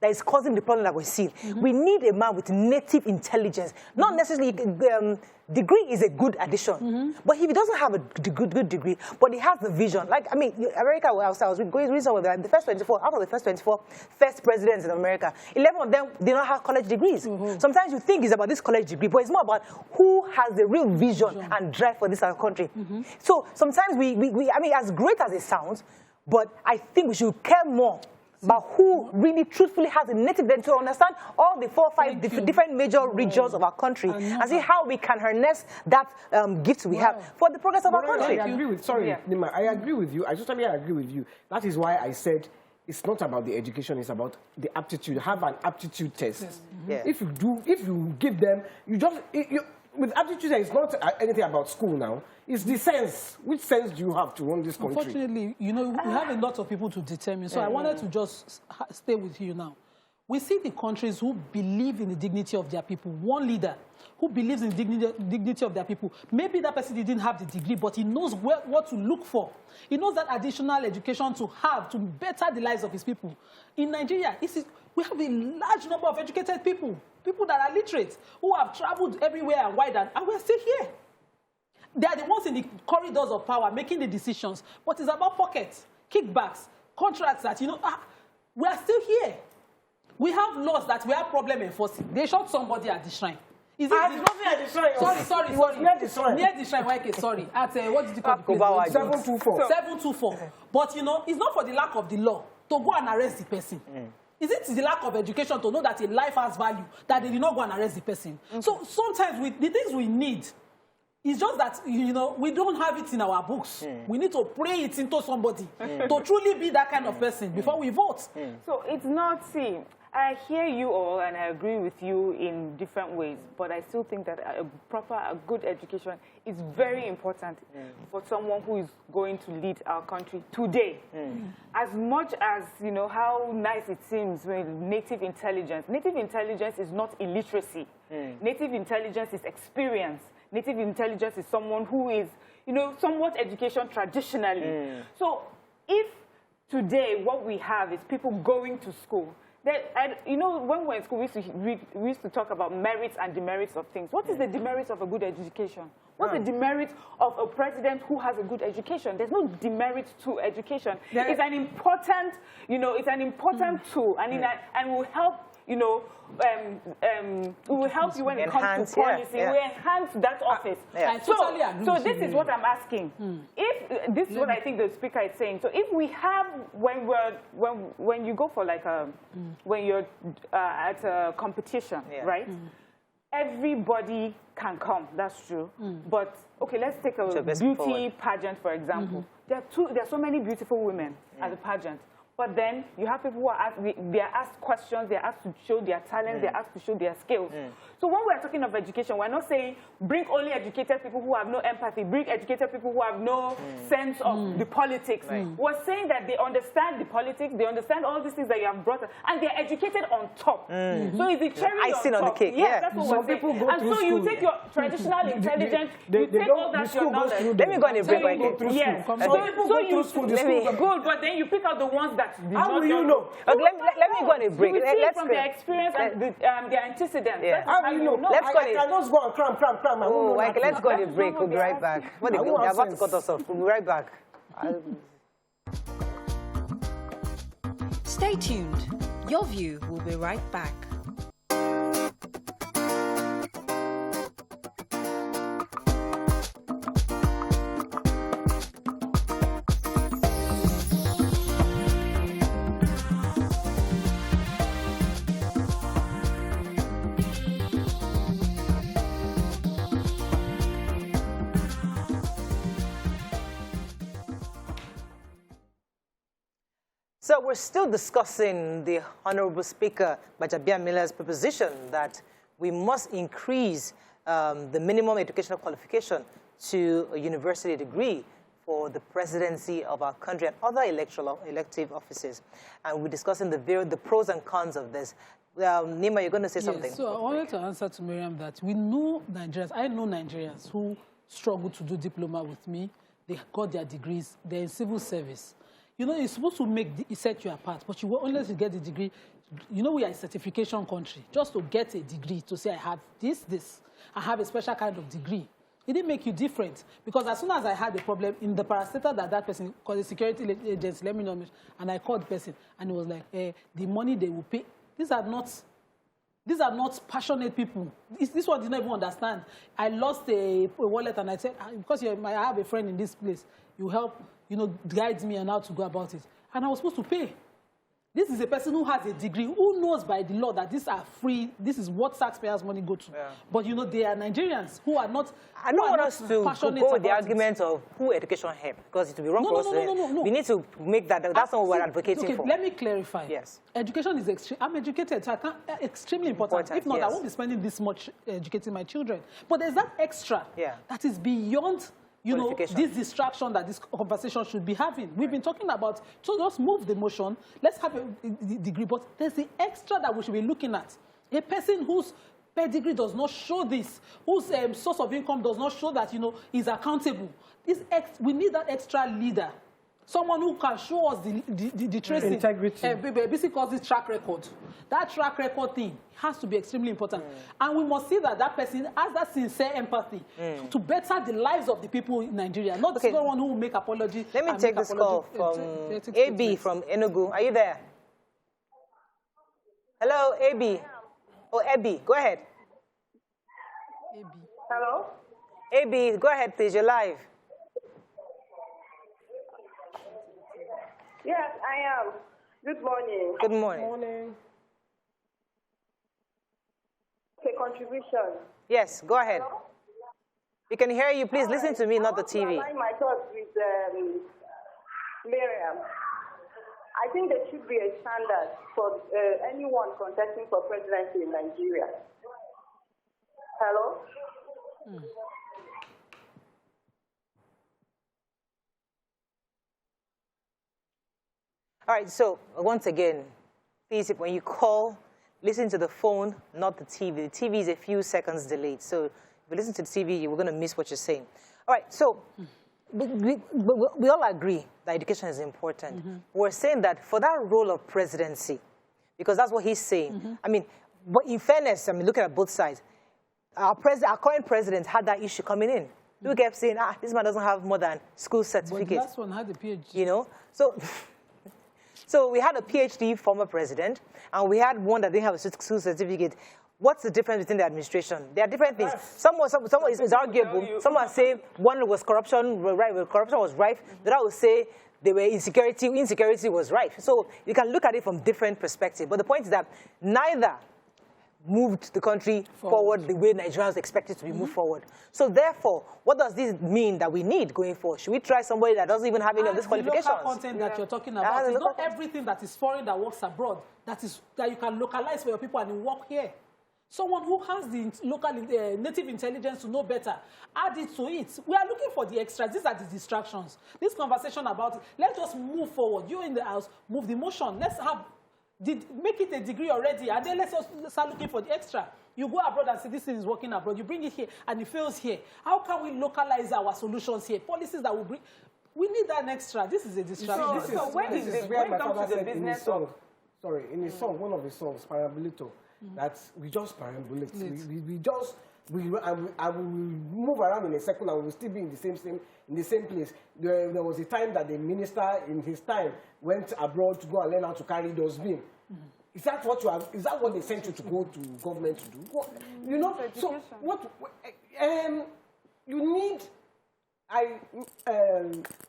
that is causing the problem that we're seeing? We need a man with native intelligence. Not necessarily, degree is a good addition. But if he doesn't have a good degree, but he has the vision, like, I mean, America, I was going somewhere, the first 24, out of the first 24 first presidents in America, 11 of them did not have college degrees. Sometimes you think it's about this college degree, but it's more about who has the real vision and drive for this country. So sometimes I mean, as great as it sounds, but I think we should care more about who really truthfully has a native then to understand all the 4 or 5 different major regions of our country and see how we can harness that gift we have for the progress of our country. I agree with, Nima, I agree with you. I agree with you. That is why I said it's not about the education, it's about the aptitude. Have an aptitude test. If you give them, with aptitude, it's not anything about school now. It's the sense. Which sense do you have to run this country? Unfortunately, you know, we have a lot of people to determine. So I wanted to just stay with you now. We see the countries who believe in the dignity of their people. One leader who believes in the dignity of their people. Maybe that person didn't have the degree, but he knows what to look for. He knows that additional education to have to better the lives of his people. In Nigeria, we have a large number of educated people, people that are literate, who have traveled everywhere and wide, and we're still here. They are the ones in the corridors of power making the decisions, but it's about pockets, kickbacks, contracts that, you know, we are still here. We have laws that we have problem enforcing. They shot somebody at the shrine. Is it nothing at the shrine. Sorry. Near the shrine. Near the shrine, okay, sorry. At, what did you call it? 724. 724. But, you know, it's not for the lack of the law to go and arrest the person. Is it the lack of education to know that a life has value, that they did not go and arrest the person? So sometimes the things we need, it's just that, you know, we don't have it in our books. We need to pray it into somebody to truly be that kind of person before we vote. So it's not, see, I hear you all and I agree with you in different ways, but I still think that a good education is very important for someone who is going to lead our country today. As much as, you know, how nice it seems with native intelligence is not illiteracy. Native intelligence is experience. Native intelligence is someone who is, you know, somewhat education traditionally. So if today what we have is people going to school, you know, when we were in school, we used to talk about merits and demerits of things. What is the demerits of a good education? What's the demerit of a president who has a good education? There's no demerit to education. It's an important, you know, it's an important tool, and will help, you know, it will help you when it comes to policy. It will enhance that office. I totally agree. So this is what I'm asking. If this is what I think the speaker is saying. So if we have, when you go for like when you're at a competition, right? everybody can come, that's true. But, okay, let's take a beauty pageant, for example. There are so many beautiful women at the pageant. But then you have people who are asked, they are asked questions, they are asked to show their talents, they are asked to show their skills. So when we are talking of education, we're not saying bring only educated people who have no empathy, bring educated people who have no sense of the politics. We're saying that they understand the politics, they understand all these things that you have brought up, and they're educated on top. So it's the cherry icing on the top. cake. Yes, that's what we're saying. And so you take your traditional intelligence, you take all that your knowledge. Let me go on a break right here. Yes. So you good, but then you pick out the ones that how will you know? Let me go on a break. You will see it from their experience and their antecedents. Yeah. How will you know? Let's go. I just go and cram. Oh, let's go on a break. We'll be right back. What are they about to cut us off? We'll be right back. Stay tuned. Your View will be right back. So we're still discussing the Honorable Speaker Gbajabiama's proposition that we must increase the minimum educational qualification to a university degree for the presidency of our country and other elective offices. And we're discussing the pros and cons of this. Nima, you're going to say something? So I wanted to answer to Miriam that we know Nigerians, I know Nigerians who struggle to do diploma with me. They got their degrees, they're in civil service. You know, it's supposed to set you apart, but you will only get the degree. You know, we are a certification country. Just to get a degree, to say I have this, I have a special kind of degree. It didn't make you different. Because as soon as I had a problem in the parastatal that person called the security agency, let me know, and I called the person, and it was like, the money they will pay, these are not passionate people. This one did not even understand. I lost a wallet, and I said, because I have a friend in this place, you help, guide me on how to go about it. And I was supposed to pay. This is a person who has a degree, who knows by the law that these are free, this is what taxpayers' money go to. Yeah. But, they are Nigerians who are not I don't want us to go with the argument of who education helps, because it will be wrong for us. No. We need to make that, that's not what we're advocating for. Let me clarify. Yes. Education is I'm educated, so extremely important. If not, yes. I won't be spending this much educating my children. But there's that extra that is beyond this distraction that this conversation should be having. We've been talking about, so just move the motion, let's have a degree, but there's the extra that we should be looking at. A person whose pedigree does not show this, whose source of income does not show that, is accountable. We need that extra leader. Someone who can show us the tracing. Integrity. Basically calls it track record. That track record thing has to be extremely important. And we must see that person has that sincere empathy to better the lives of the people in Nigeria, not someone who will make apology. Let me take this call from AB from Enugu. Are you there? Hello, AB. Oh, AB, go ahead. AB. Hello? AB, go ahead, please. You're live. Yes, I am. Good morning. Good morning. Good morning. Okay, contribution. Yes, go ahead. Hello? We can hear you. Please listen to me, not the TV. I my thoughts with Miriam. I think there should be a standard for anyone contesting for presidency in Nigeria. Hello? All right, so once again, please, when you call, listen to the phone, not the TV. The TV is a few seconds delayed. So if you listen to the TV, you're going to miss what you're saying. All right, so we all agree that education is important. We're saying that for that role of presidency, because that's what he's saying. I mean, but in fairness, looking at both sides, our current president had that issue coming in. People kept saying, this man doesn't have more than school certificate. But the last one had a PhD. So we had a PhD former president, and we had one that didn't have a school certificate. What's the difference between the administration? There are different things. Some is arguable. Some are saying one was corruption, corruption was rife. The other will say they were insecurity was rife. So you can look at it from different perspectives. But the point is that neither moved the country forward the way Nigerians expect it to be moved forward. So therefore, what does this mean that we need going forward? Should we try somebody that doesn't even have any of these qualifications? The local content that you're talking about is not everything that is foreign that works abroad that you can localize for your people and it work here. Someone who has the local native intelligence to know better, add it to it. We are looking for the extras. These are the distractions. This conversation about it, let's just move forward. You in the house, move the motion. Let's make it a degree already, and then let's start looking for the extra. You go abroad and say this thing is working abroad. You bring it here, and it fails here. How can we localize our solutions here? Policies that will bring... We need that extra. This is a distraction. So when it comes to the business of... Sorry, in his song, one of his songs, Parambulito, that we just parambulate. We will move around in a circle and we will still be in the same place. There was a time that the minister in his time went abroad to go and learn how to carry those beams. Is that what they sent you to go to government to do? What, you know, so what you need,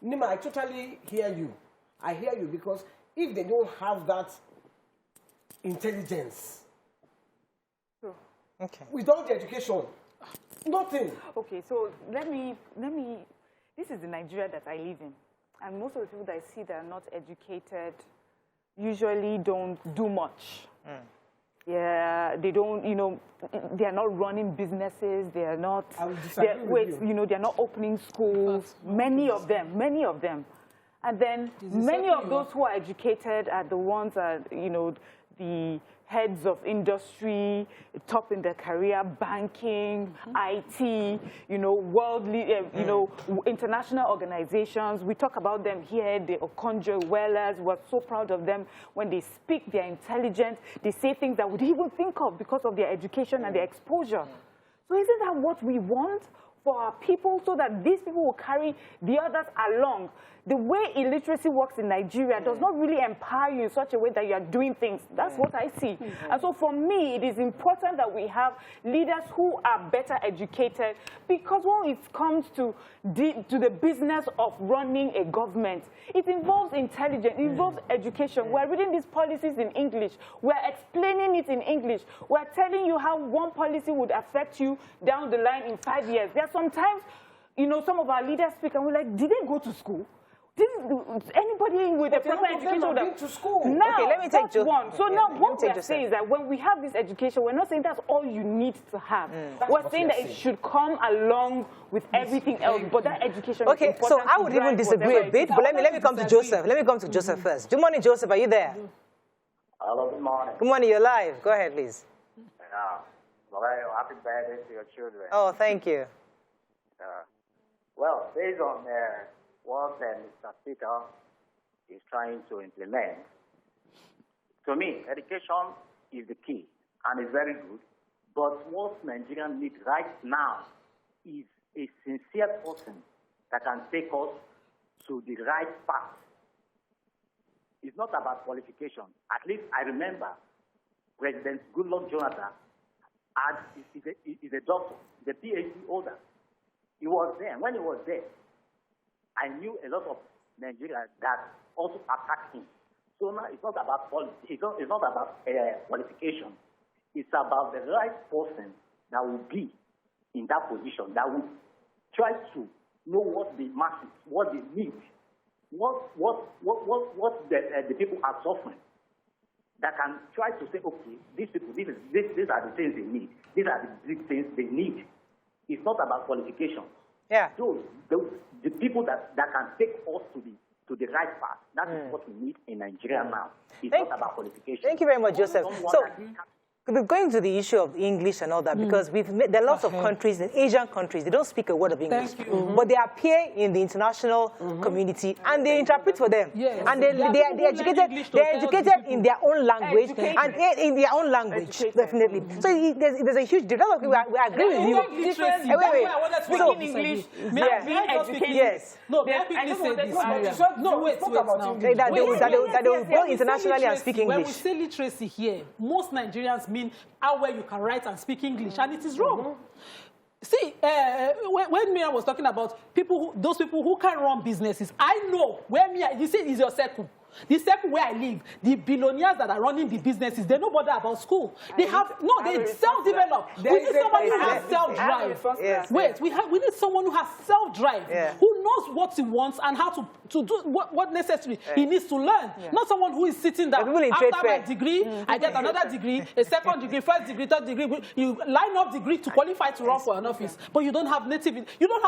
Nima, I totally hear you. I hear you, because if they don't have that intelligence, okay, without the education, nothing. Okay, so let me, this is the Nigeria that I live in. And most of the people that I see that are not educated usually don't do much. Yeah, they don't, you know, they are not running businesses, they are not, they're not opening schools, many of them. And then many of those who are educated are the ones that, you know, the heads of industry, top in their career, banking, IT, you know, worldly, you know, international organizations. We talk about them here, the Okonjo-Iwealas. We're so proud of them. When they speak, they're intelligent. They say things that we didn't even think of because of their education and their exposure. So isn't that what we want for our people, so that these people will carry the others along? The way illiteracy works in Nigeria does not really empower you in such a way that you are doing things. That's what I see. And so for me, it is important that we have leaders who are better educated, because when it comes to the business of running a government, it involves intelligence, it involves education. We're reading these policies in English. We're explaining it in English. We're telling you how one policy would affect you down the line in 5 years. There are sometimes, you know, some of our leaders speak and we're like, did they go to school? Anybody with a proper education would have been to school. Now, okay, let me take one. So now what we're saying is that when we have this education, we're not saying that's all you need to have. We're saying that it should come along with everything else, but that education is important. So I would even disagree a bit, but let me come to Joseph. Let me come to Joseph first. Good morning, Joseph. Are you there? Hello, good morning. Good morning. You're live. Go ahead, please. Well, happy birthday to your children. Oh, thank you. Well, based on what Mr. Speaker is trying to implement, to me, education is the key and it's very good. But what Nigerians need right now is a sincere person that can take us to the right path. It's not about qualification. At least I remember President Goodluck Jonathan is a doctor, the PhD holder. He was there. When he was there, I knew a lot of Nigerians that also attacked him. So now it's not about it's not about qualification. It's about the right person that will be in that position, that will try to know what the masses, what they need, what the people are suffering. That can try to say, okay, these people, these are the things they need. These are the things they need. It's not about qualification. Yeah. The people that can take us to the right path. That is what we need in Nigeria now. It's not about qualification. Thank you very much, Joseph. So, going to the issue of English and all that, because there are lots of countries, in Asian countries, they don't speak a word of English, but they appear in the international community and they interpret for them. Yes. And they're educated in their own language, and in their own language, definitely. So there's a huge difference. We agree with you. Speaking English, yes. No, let me say this. No, wait now. That they will go internationally and speak English. When we say literacy here, most Nigerians mean how well you can write and speak English, and it is wrong. See, when Mia was talking about those people who can run businesses, I know where Mia, you say, is your circle. The circle where I live, the billionaires that are running the businesses, they don't bother about school. They self-develop. We need someone who has self-drive. Yes. Wait, we need someone who has self-drive, who knows what he wants and how to do what necessary he needs to learn. Not someone who is sitting down after my degree, I get another degree, a second degree, first degree, third degree. You line up degree to qualify to run for an office, but you don't have you don't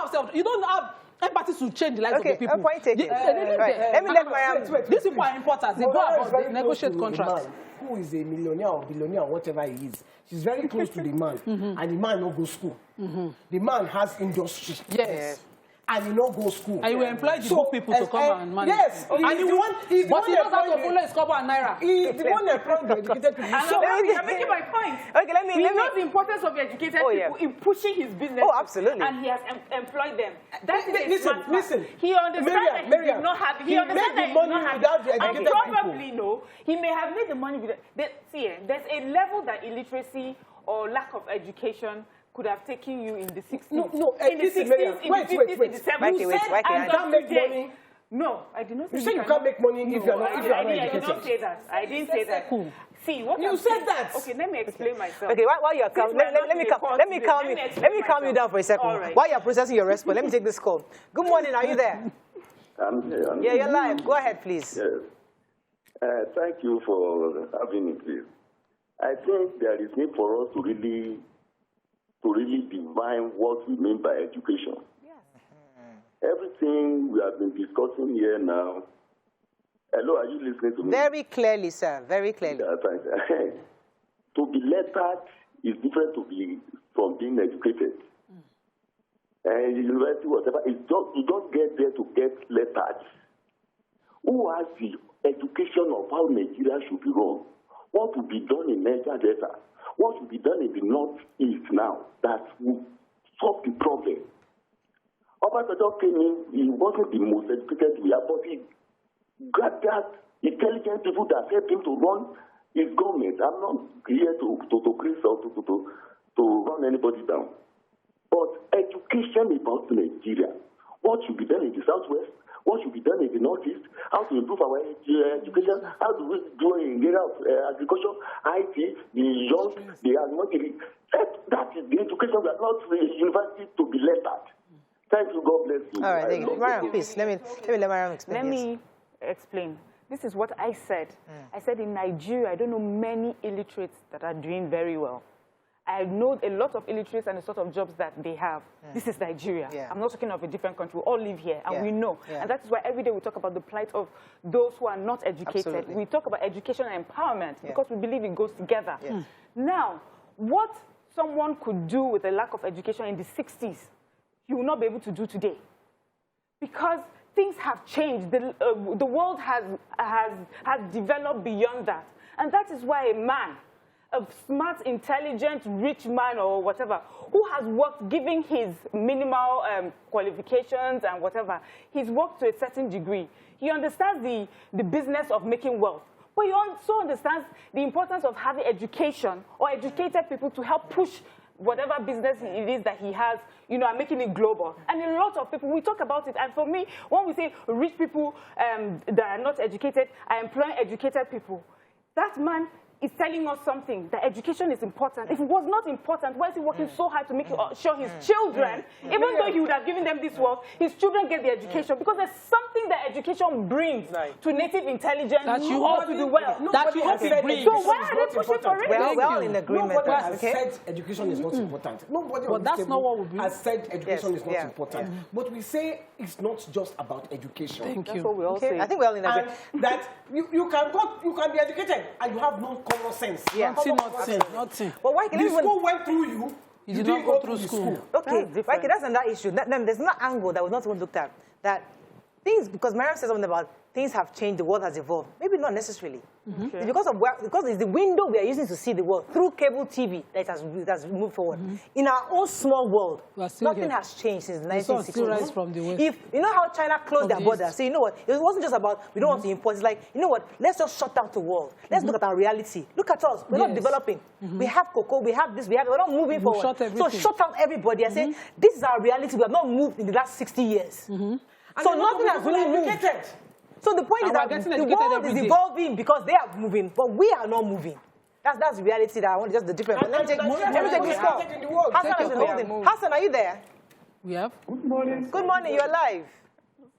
have empathy to change the lives of the people. Point taken. Let me let Mariam. These people are important. They go about, they negotiate contracts. Who is a millionaire or billionaire or whatever he is. She's very close to the man, and the man no go school. The man has industry. Yes. And he no go school. And you will employ the good people to come and manage. Yes. And he knows how to follow his cover and naira. He's the one that employed the educated people. So I'm making my point. Okay, let me. He knows the importance of educated people in pushing his business. Oh, absolutely. And he has employed them. That is listen. He understands that he did not have. He understands that he did not have. without the educated and probably no. He may have made the money with. There's a level that illiteracy or lack of education could have taken you in the 60s. No, in the 60s, in the 50s, in the 70s. You said I can't make money. No, I did not say you said you can't make money if you're not educated. I did not say that. I didn't say that. See, what you said that. Okay, let me explain myself. Okay, while you're calm, let me calm you down for a second. Right. While you're processing your response, let me take this call. Good morning, are you there? I'm here. Yeah, you're live. Go ahead, please. Yes. Thank you for having me, please. I think there is need for us to really define what we mean by education. Yes. Everything we have been discussing here now. Hello, are you listening to me? Very clearly, sir. Very clearly. Yeah, thanks. To be lettered is different from being educated. And university, whatever, you don't get there to get lettered. Who has the education of how Nigeria should be run? What will be done in Niger Delta? What will be done in the northeast now that will solve the problem? Obasanjo came in, he wasn't the most educated we have, but he gathered intelligent people that helped him to run his government. I'm not here to criticize or to run anybody down. But education about Nigeria, what should be done in the southwest, what should be done in the northeast, how to improve our education, how do we do in the area of agriculture, IT, the young, the agriculture. That is the education. We are not the university to be left at. Thank you. God bless you. All right, thank you. Mariam, please, let me let Mariam explain. Let me explain. This is what I said. I said in Nigeria, I don't know many illiterates that are doing very well. I know a lot of illiterates and the sort of jobs that they have. This is Nigeria. I'm not talking of a different country. We all live here, and we know. And that is why every day we talk about the plight of those who are not educated. Absolutely. We talk about education and empowerment because we believe it goes together. Now, what someone could do with a lack of education in the 60s, you will not be able to do today. Because things have changed. The world has developed beyond that. And that is why a man, a smart, intelligent, rich man or whatever, who has worked, giving his minimal qualifications and whatever, he's worked to a certain degree. He understands the business of making wealth. But he also understands the importance of having education or educated people to help push whatever business it is that he has, you know, and making it global. And a lot of people, we talk about it. And for me, when we say rich people that are not educated, are employing educated people, that man is telling us something, that education is important. If it was not important, why is he working so hard to make sure his children, even though he would have given them this wealth, his children get the education? Because there's something that education brings to native intelligence or to the wealth. That you hope it brings. So why are they pushing for it? We're all in agreement. Nobody has said education is not important. Nobody but that's not what we has said education is not important. But we say it's not just about education. Thank That's you. what we all say. I think we're all in agreement. And that you can be educated and you have no common sense. Nothing. But why can the school went through you. You did not go through school. Okay, that's another issue. There's another angle that was not even looked at. That things, because Mariam said something about things have changed, the world has evolved. Maybe not necessarily. It's because it's the window we are using to see the world through cable TV that has moved forward. In our own small world, nothing has changed since 1960s. From the West. If you know how China closed their borders, so you know what? It wasn't just about we don't want to import. It's like, you know what? Let's just shut out the world. Let's look at our reality. Look at us. We're not developing. We have cocoa. We have this. We're not moving forward. So shut out everybody and say this is our reality. We have not moved in the last 60 years. So nothing has really moved. So the point is that the world is evolving because they are moving, but we are not moving. That's the reality that I want, just the difference. But let me take this call. Hassan, are you there? We have. Good morning. Good morning, you're live.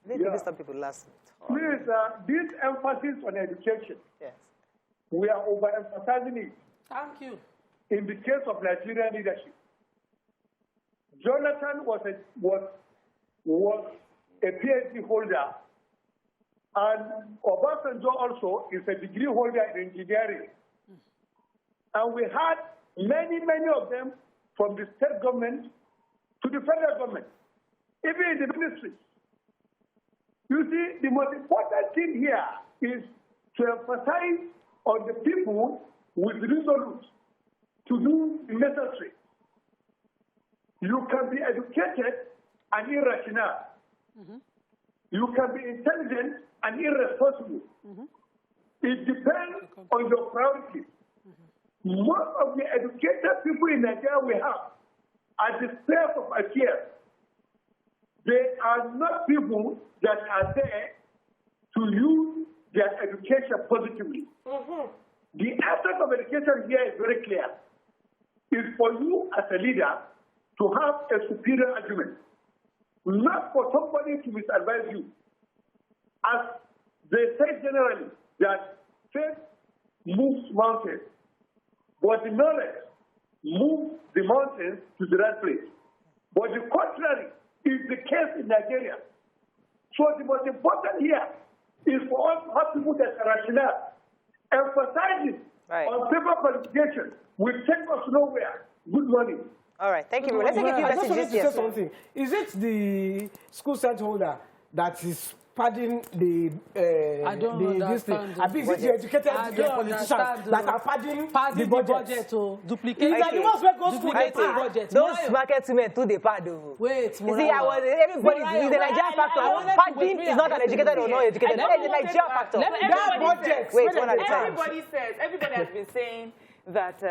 Let me stop people last. Please, this emphasis on education, yes, we are overemphasizing it. Thank you. In the case of Nigerian leadership, Jonathan was a PhD holder, and Obasanjo also is a degree holder in engineering. And we had many of them from the state government to the federal government, even in the ministry. You see, the most important thing here is to emphasize on the people with resolute to do the necessary. You can be educated and irrational. You can be intelligent and irresponsible. It depends on your priorities. Most of the educated people in Nigeria we have are the slave of affairs. They are not people that are there to use their education positively. The essence of education here is very clear. It's for you as a leader to have a superior argument, not for somebody to misadvise you. As they say generally, that faith moves mountains, but the knowledge moves the mountains to the right place. But the contrary is the case in Nigeria. So the most important here is for us to have people that are rational. Emphasizing on paper qualification will take us nowhere. Good morning. All right, thank you. Let's take a few messages. I just wanted to say something. Is it the school set holder that is padding the this thing? I think it's the educated politicians that are padding the budget. Duplicating budget. Those market women too, they pad. Wait, you see, everybody is the Nigerian factor. Padding is not an educated or not educated. It's the Nigerian factor. Everybody has been saying that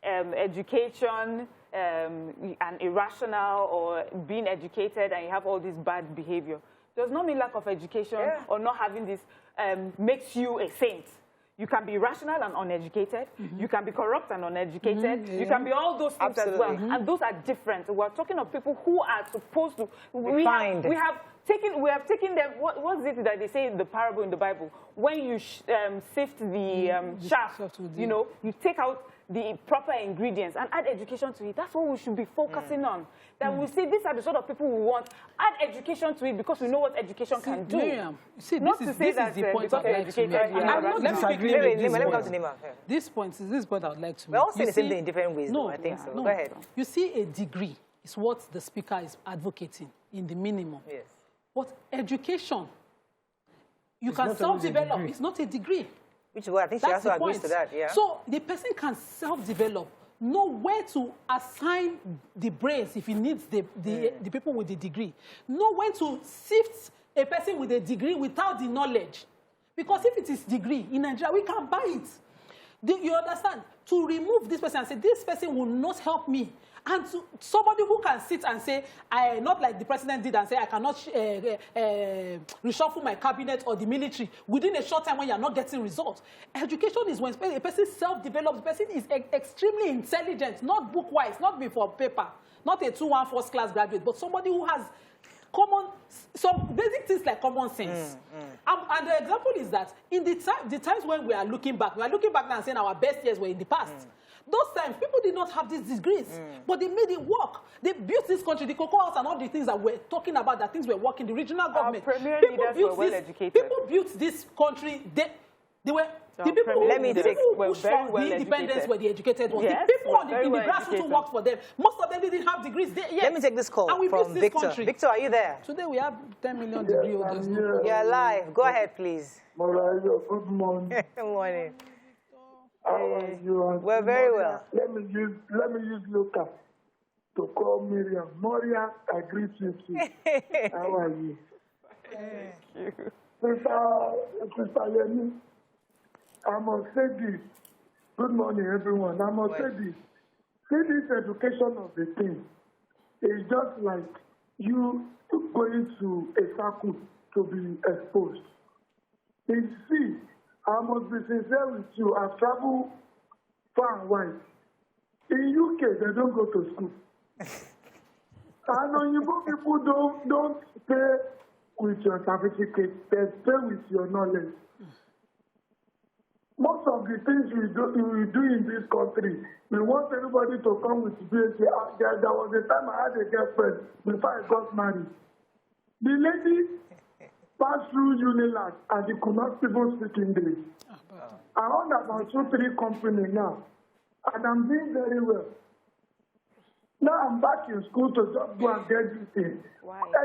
education and irrational or being educated and you have all this bad behavior. Does not mean lack of education or not having this makes you a saint. You can be rational and uneducated. You can be corrupt and uneducated. You can be all those things as well. And those are different. We're talking of people who are supposed to... We have taken them... What's it that they say in the parable in the Bible? When you sift the chaff, you know, you take out the proper ingredients and add education to it. That's what we should be focusing on. That we see these are the sort of people we want. Add education to it because we know what education can do. Miriam, see, not to say that the point I'd like to make. I'm not disagreeing with this point. This point I would like to make. We're all saying the same thing in different ways, though, I think so. No. Go ahead. You see, a degree is what the speaker is advocating in the minimum. Yes. But education, you can self-develop. It's not a degree. Which is what I think she also agrees to that, yeah. So the person can self-develop, know where to assign the brains if he needs the people with the degree, know when to sift a person with a degree without the knowledge. Because if it is degree in Nigeria, we can buy it. You understand? To remove this person and say, this person will not help me. And to somebody who can sit and say, not like the president did and say, I cannot reshuffle my cabinet or the military within a short time when you're not getting results. Education is when a person self-develops, the person is extremely intelligent, not book-wise, not before paper, not a 2-1 first class graduate, but somebody who has some basic things like common sense. And the example is that in the times when we are looking back now and saying our best years were in the past. Those times, people did not have these degrees, but they made it work. They built this country, the Cocoa House and all the things that we're talking about, that things were working, the regional government. People built this country, they were... The people who fought the independence were the educated ones. Yes, the people in the grassroots who worked for them, most of them didn't have degrees. Let me take this call from Victor. Victor, are you there? Today we have 10 million degree holders. You're live. Go ahead, please. Good morning. Good morning. How are you? We're very well. Let me use Luca to call Miriam. Maria agrees with you. How are you? Thank you. Sister Yemi, I must say this. Good morning, everyone. I must say this. See, this education of the thing is just like you going to a circle to be exposed. See, I must be sincere with you. I've traveled far and wide. In UK, they don't go to school. And Oyibo people don't pay with your certificate, they pay with your knowledge. Most of the things we do in this country, we want everybody to come with BSc. There was a time I had a girlfriend before I got married. The lady passed through Unilag and she could not even speak English. I own about 2-3 companies now, and I'm doing very well. Now I'm back in school to just go and get this thing.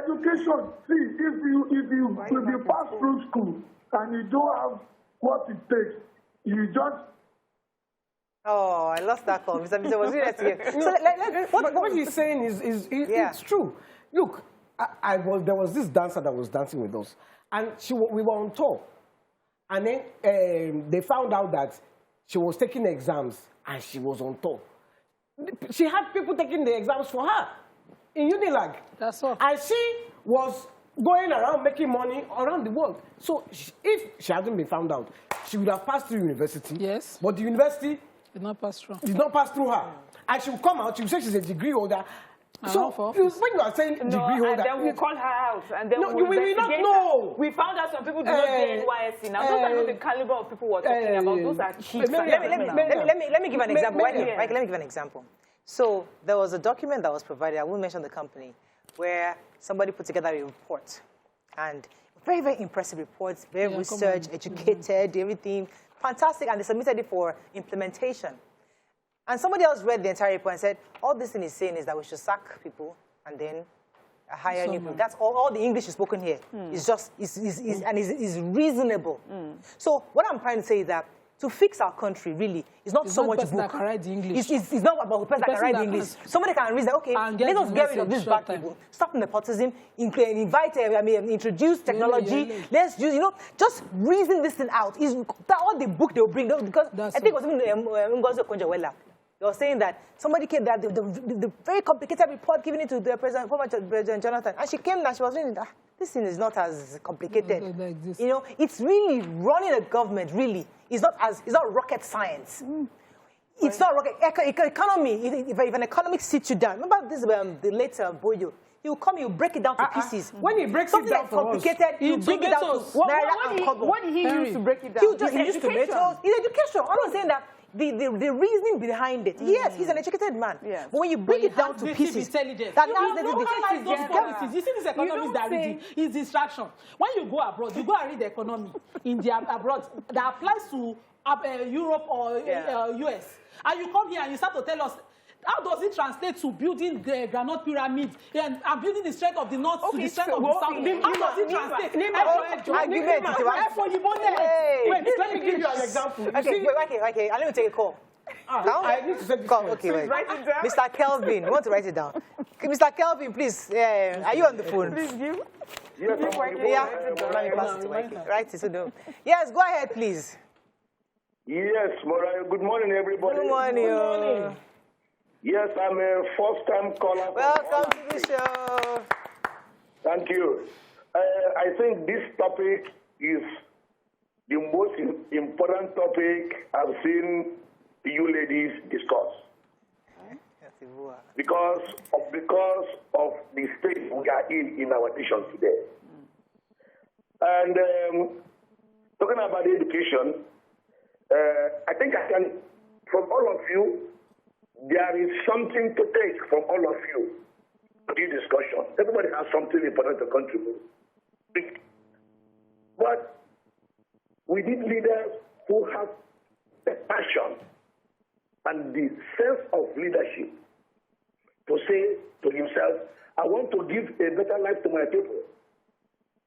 Education, see, if you pass through school and you don't have what it takes, you just... Oh, I lost that call. Mr. was really here. So what he's saying is it's true. Look, there was this dancer that was dancing with us, and we were on tour. And then they found out that she was taking exams and she was on tour. She had people taking the exams for her in Unilag. That's all. And she was going around making money around the world. So if she hadn't been found out, she would have passed through university. Yes. But the university did not pass through. Did not pass through her. And she would come out, she would say she's a degree holder. So when you are saying degree holder... And then we call her out. And then we will not know. We found out some people do not do NYSC. Now, those are not the caliber of people we're talking about. Those are cheap. Let me give an example. Let me give an example. So there was a document that was provided, I won't mention the company, where somebody put together a report. And very, very impressive reports, very research, educated, everything. Fantastic. And they submitted it for implementation. And somebody else read the entire report and said, all this thing is saying is that we should sack people and then hire new people. That's all the English is spoken here. It's just, is reasonable. So what I'm trying to say is that to fix our country, really, is not so much book. It's not about the person that can write the English. Somebody can read that, okay, let us get rid of these bad people, stop nepotism, invite, introduce technology, let's use, just reason this thing out. Is that all the book they'll bring? Because I think it was even Ngozi Okonjo-Iweala. They were saying that somebody came there, the very complicated report given it to the former President Jonathan, and she came and she was reading, this thing is not as complicated. It's really running a government, really. It's not rocket science. It's not rocket economy. If an economic sits you down, remember this the late Boyo. He'll come, he'll break it down to pieces. When he breaks it down for complicated, he'll break it down to naira and kobo. What did he use to break it down? He used tomatoes. It's education. I'm not saying that. The reasoning behind it. Yes, he's an educated man. Yes. But when you break it down to pieces, that analyze those policies. You see these economists that read is distraction. When you go abroad, you go and read the economy in the abroad that applies to Europe or US. And you come here and you start to tell us, how does it translate to building the granite pyramid and building the strength of the north to the strength of the south? How does it translate? Wait, let me give you an example. Okay, let me take a call. I need to say this. Okay, wait. Mr. Kelvin, you want to write it down? Okay, Mr. Kelvin, please. Are you on the phone? Please give. Write it. So yes, go ahead, please. Yes, Mariah. Good morning, everybody. Good morning. Yes, I'm a first-time caller. Welcome to the show. Thank you. I think this topic is the most important topic I've seen you ladies discuss. Because of the state we are in our nation today. And talking about education, I think I can, from all of you, there is something to take from all of you to this discussion. Everybody has something important to contribute. But we need leaders who have the passion and the sense of leadership to say to himself, I want to give a better life to my people.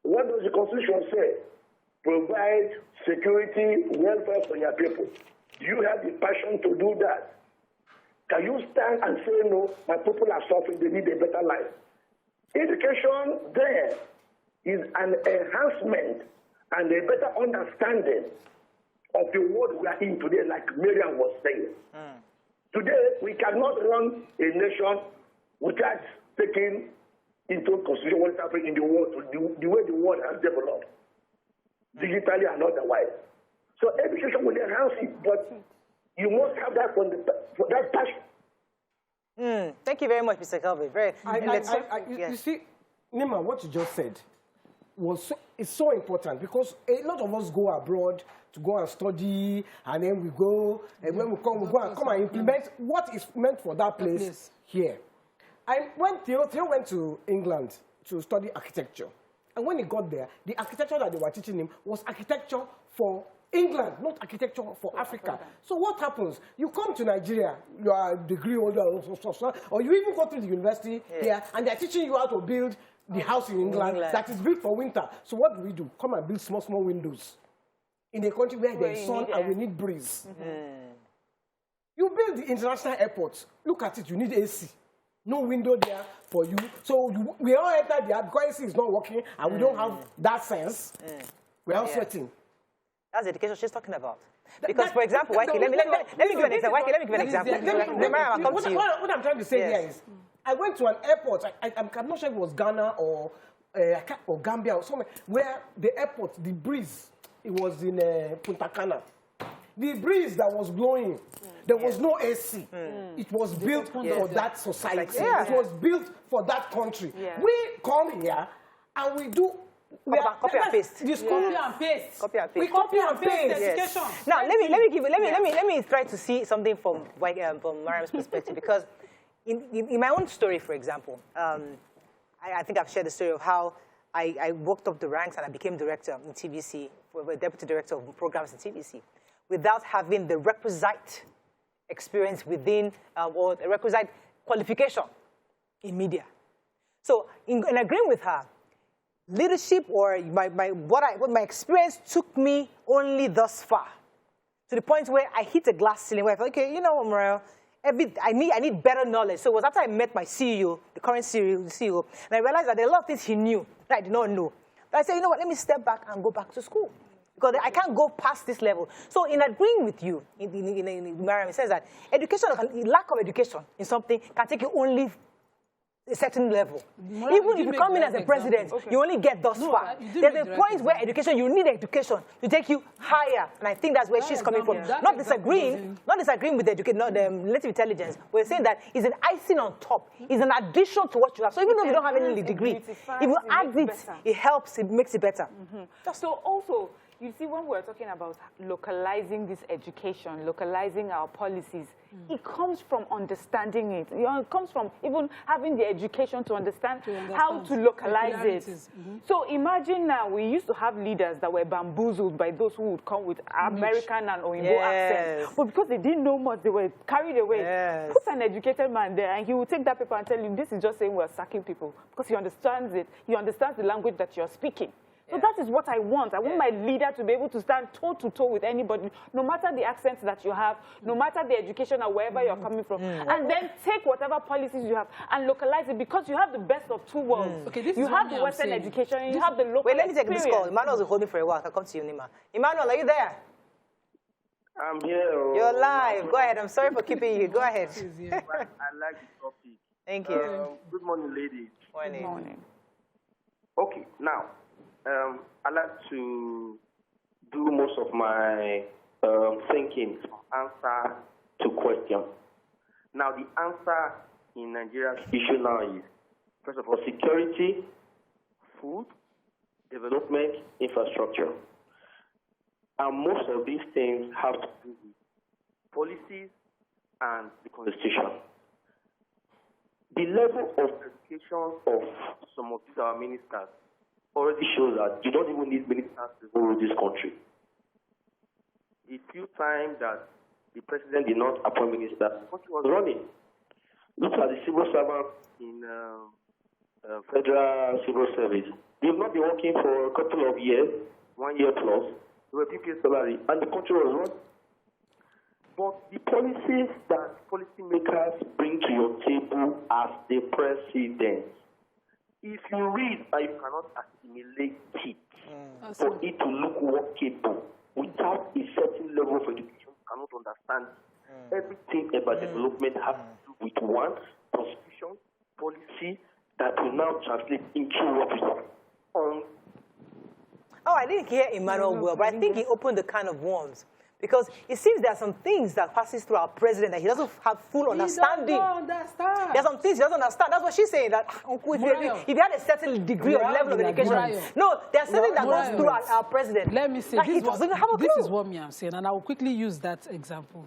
What does the Constitution say? Provide security, welfare for your people. Do you have the passion to do that? Can you stand and say, no, my people are suffering, they need a better life? Education there is an enhancement and a better understanding of the world we are in today, like Miriam was saying. Today, we cannot run a nation without taking into consideration what's happening in the world, the way the world has developed. digitally and otherwise. So education will enhance it, but you must have that for that passion. Thank you very much, Mr. Kelvin. You see, Nima, what you just said is so important because a lot of us go abroad to go and study, and then we go, and when we come and implement what is meant for that place here. When Theo went to England to study architecture, and when he got there, the architecture that they were teaching him was architecture for England, not architecture for Africa. So what happens? You come to Nigeria, you are a degree holder, or you even go to the university here, and they're teaching you how to build the house in England that is built for winter. So what do? Come and build small, small windows in a country where there's sun and we need breeze. You build the international airports. Look at it, you need AC. No window there for you. So we all enter there because AC is not working and we don't have that sense. We're all sweating. That's the education she's talking about. Because, for example, let me give an example. What I'm trying to say here is, I went to an airport. I'm not sure if it was Ghana or Gambia or somewhere, where the airport, the breeze, it was in Punta Cana. The breeze that was blowing, there was no AC. It was built for that society. It was built for that country. We come here and we do. Copy and paste. Copy and paste. We copy and paste. Education. Now let me try to see something from Mariam's perspective, because in my own story, for example, I think I've shared the story of how I worked up the ranks and I became director in TVC, deputy director of programs in TVC, without having the requisite experience within or the requisite qualification in media. So in agreeing with her, leadership or what my experience took me only thus far, to the point where I hit a glass ceiling where I thought, okay, you know what, Mariam, I need better knowledge. So it was after I met my CEO, the current CEO, and I realized that there are a lot of things he knew that I did not know. But I said, you know what, let me step back and go back to school, because I can't go past this level. So in agreeing with you, in Mariam, it says that education, lack of education in something can take you only a certain level. Even if you come in as a president, you only get thus far. There's a point where you need education to take you higher. And I think that's where she's coming from. Not disagreeing with the relative intelligence. We're saying that it's an icing on top. It's an addition to what you have. So even though you don't have any degree, if you add it, it helps, it makes it better. So also, you see, when we're talking about localizing this education, localizing our policies, it comes from understanding it. You know, it comes from even having the education to understand how to localize it. So imagine now, we used to have leaders that were bamboozled by those who would come with American and Oyinbo accents. But because they didn't know much, they were carried away. Put an educated man there, and he will take that paper and tell you, this is just saying we're sacking people. Because he understands it. He understands the language that you're speaking. So that is what I want. I want my leader to be able to stand toe-to-toe with anybody, no matter the accents that you have, no matter the education or wherever you're coming from. And then take whatever policies you have and localize it, because you have the best of two worlds. You have the Western education and you have the local Wait, let me take this call. Emmanuel's holding for a while. I'll come to you, Nima. Emmanuel, are you there? I'm here. You're live. Go ahead. I'm sorry for keeping you. Go ahead. I like the topic. Thank you. Good morning, ladies. Morning. Good morning. Okay, now, I like to do most of my thinking to answer to questions. Now, the answer in Nigeria's issue now is, first of all, security, food, development, infrastructure. And most of these things have to do with policies and the constitution. The level of education of some of these our ministers already shows that you don't even need ministers to rule this country. A few times that the president did not appoint ministers, the country was running. Look at the civil servants in federal civil service. They have not been working for a couple of years, 1 year plus. They were PPS salary, and the country was running. But the policies that policymakers bring to your table as the president, if you read and you cannot assimilate it, for it to look workable, without a certain level of education, you cannot understand everything about development has to do with one, constitution, policy, that will now translate into what is on. Oh, I didn't hear Emmanuel well, but I think he opened the can of worms. Because it seems there are some things that passes through our president that he doesn't have full understanding. He doesn't understand. There are some things he doesn't understand. That's what she's saying. That Uncle, if he had a certain degree or level of education. No, there's something that goes through our president. Let me say, he doesn't have a clue. This is what me I'm saying, and I will quickly use that example.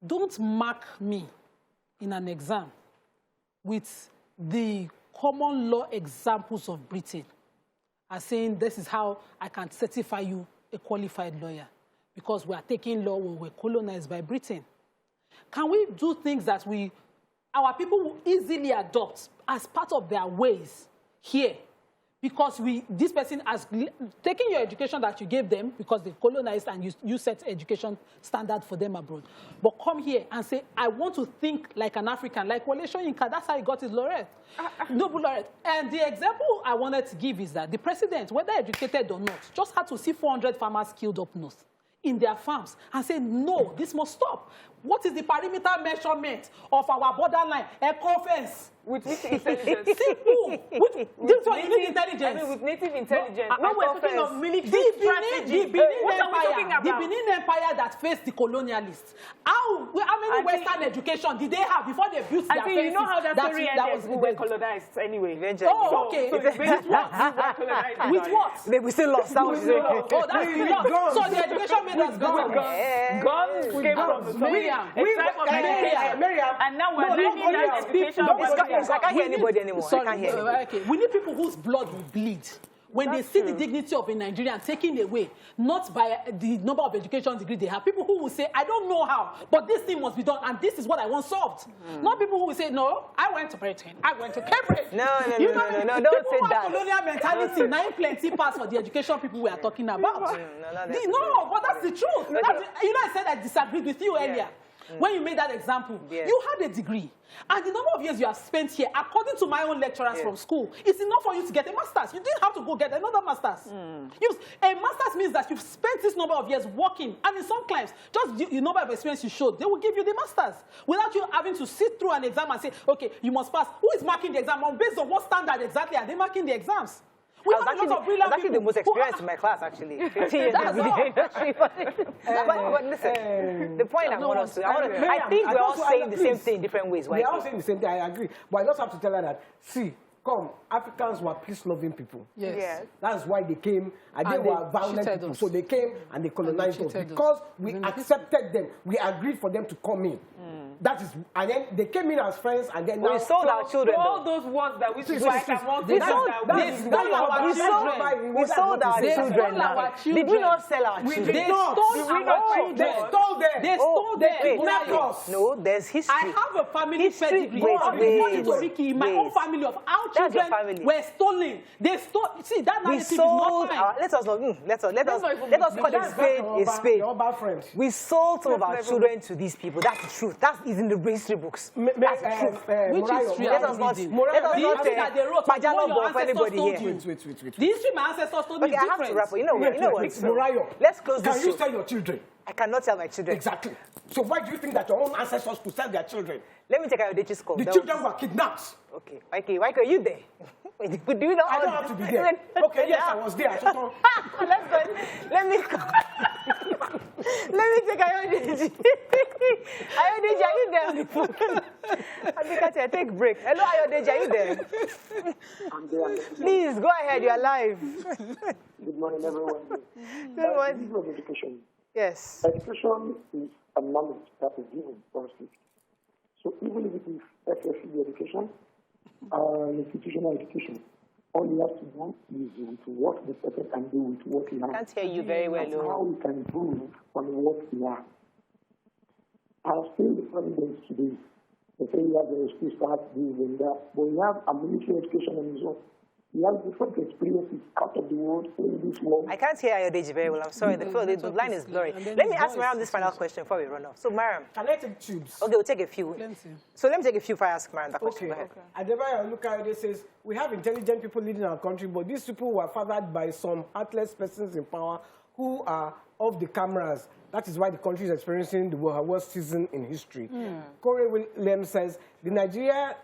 Don't mark me in an exam with the common law examples of Britain as saying this is how I can certify you a qualified lawyer. Because we are taking law when we're colonized by Britain. Can we do things that our people will easily adopt as part of their ways here? Because this person has taken your education that you gave them because they colonized and you set education standard for them abroad. But come here and say, I want to think like an African, like Wole Soyinka. That's how he got his laureate, Nobel laureate. And the example I wanted to give is that the president, whether educated or not, just had to see 400 farmers killed up north in their farms and say, no, this must stop. What is the perimeter measurement of our borderline? Echo fence. With intelligence. Simple. This one, you need intelligence. I mean, with native intelligence. No, we're talking of military strategy. The Benin Empire that faced the colonialists. How many Western education did they have before they built their fences? You know how that story ended. We were colonized anyway. Eventually. Oh, okay. So with what? With what? We still lost. Oh, that's the loss. So the education made us go. Guns came from the Miriam. And now we're learning that education. I can't hear anybody anymore. Sorry, I can't hear anybody. Okay. We need people whose blood will bleed. When they see the dignity of a Nigerian taken away, not by the number of education degree they have, people who will say, I don't know how, but this thing must be done, and this is what I want solved. Not people who will say, no, I went to Britain, I went to Cambridge. No, don't say that. Colonial mentality, 9 plenty pass for the education people we are talking about. No, but that's the truth. I said I disagreed with you earlier. When you made that example, you had a degree. And the number of years you have spent here, according to my own lecturers from school, it's enough for you to get a master's. You didn't have to go get another master's. A master's means that you've spent this number of years working. And in some climes, just the number of experience you showed, they will give you the master's. Without you having to sit through an exam and say, okay, you must pass. Who is marking the exam? Based on what standard exactly are they marking the exams? I was actually the most experienced in my class, actually. 15 years in the industry. But listen, the point I think we're all saying the same thing in different ways. We're all saying the same thing, I agree. But I just have to tell her that, see, Africans were peace-loving people. Yes. That's why they came, and they were violent people. So they came and they colonized us. Because we accepted them. We agreed for them to come in. That is, and then they came in as friends, and then we sold our children. All those words that we sold our children. We sold our children. Did we not sell our children? They stole them. They stole them. No, there's history. I have a family pedigree. In my own family of our children were stolen. They stole. See, that narrative is not mine. Let us call a spade. We sold some of our children to these people. That's the truth. That is in the history books. That's the truth. Which history? Let us not for anybody here. Wait. The history my ancestors told me is different. I have to wrap up. You know what? Let's close this. Can you tell your children? I cannot tell my children. Exactly. So why do you think that your own ancestors could tell their children? Let me take Ayodeji's call. The children were kidnapped. Okay. Why are you there? Do you know? I don't have to be there. Okay, yes, I was there. Let's go. Let me take Ayodeji. Ayodeji, are you there on the phone? Take a break. Hello, Ayodeji, are you there? I'm there. Please, go ahead. You are live. Good morning, everyone. Good morning. Education. Yes. Education is a knowledge that is given firstly. So even if it is SSCE education, institutional education, all you have to do is with what the person can do with what he has. I can't hear you very well. That's how we can improve on what we have. I've seen the presidents today. They say you have the school start, this and that. But we have a military education and so we have different experiences out of the world, in this world. I can't hear Ayodeji very well. I'm sorry. The line is blurry. Let me ask Mariam this final question before we run off. So, Mariam. Can I take tubes? Okay, we'll take a few. So let me take a few before I ask Mariam that question. Okay. Adebayo Olukayode says, we have intelligent people leading our country, but these people were fathered by some heartless persons in power who are off the cameras. That is why the country is experiencing the worst season in history. Corey Williams says, the Nigeria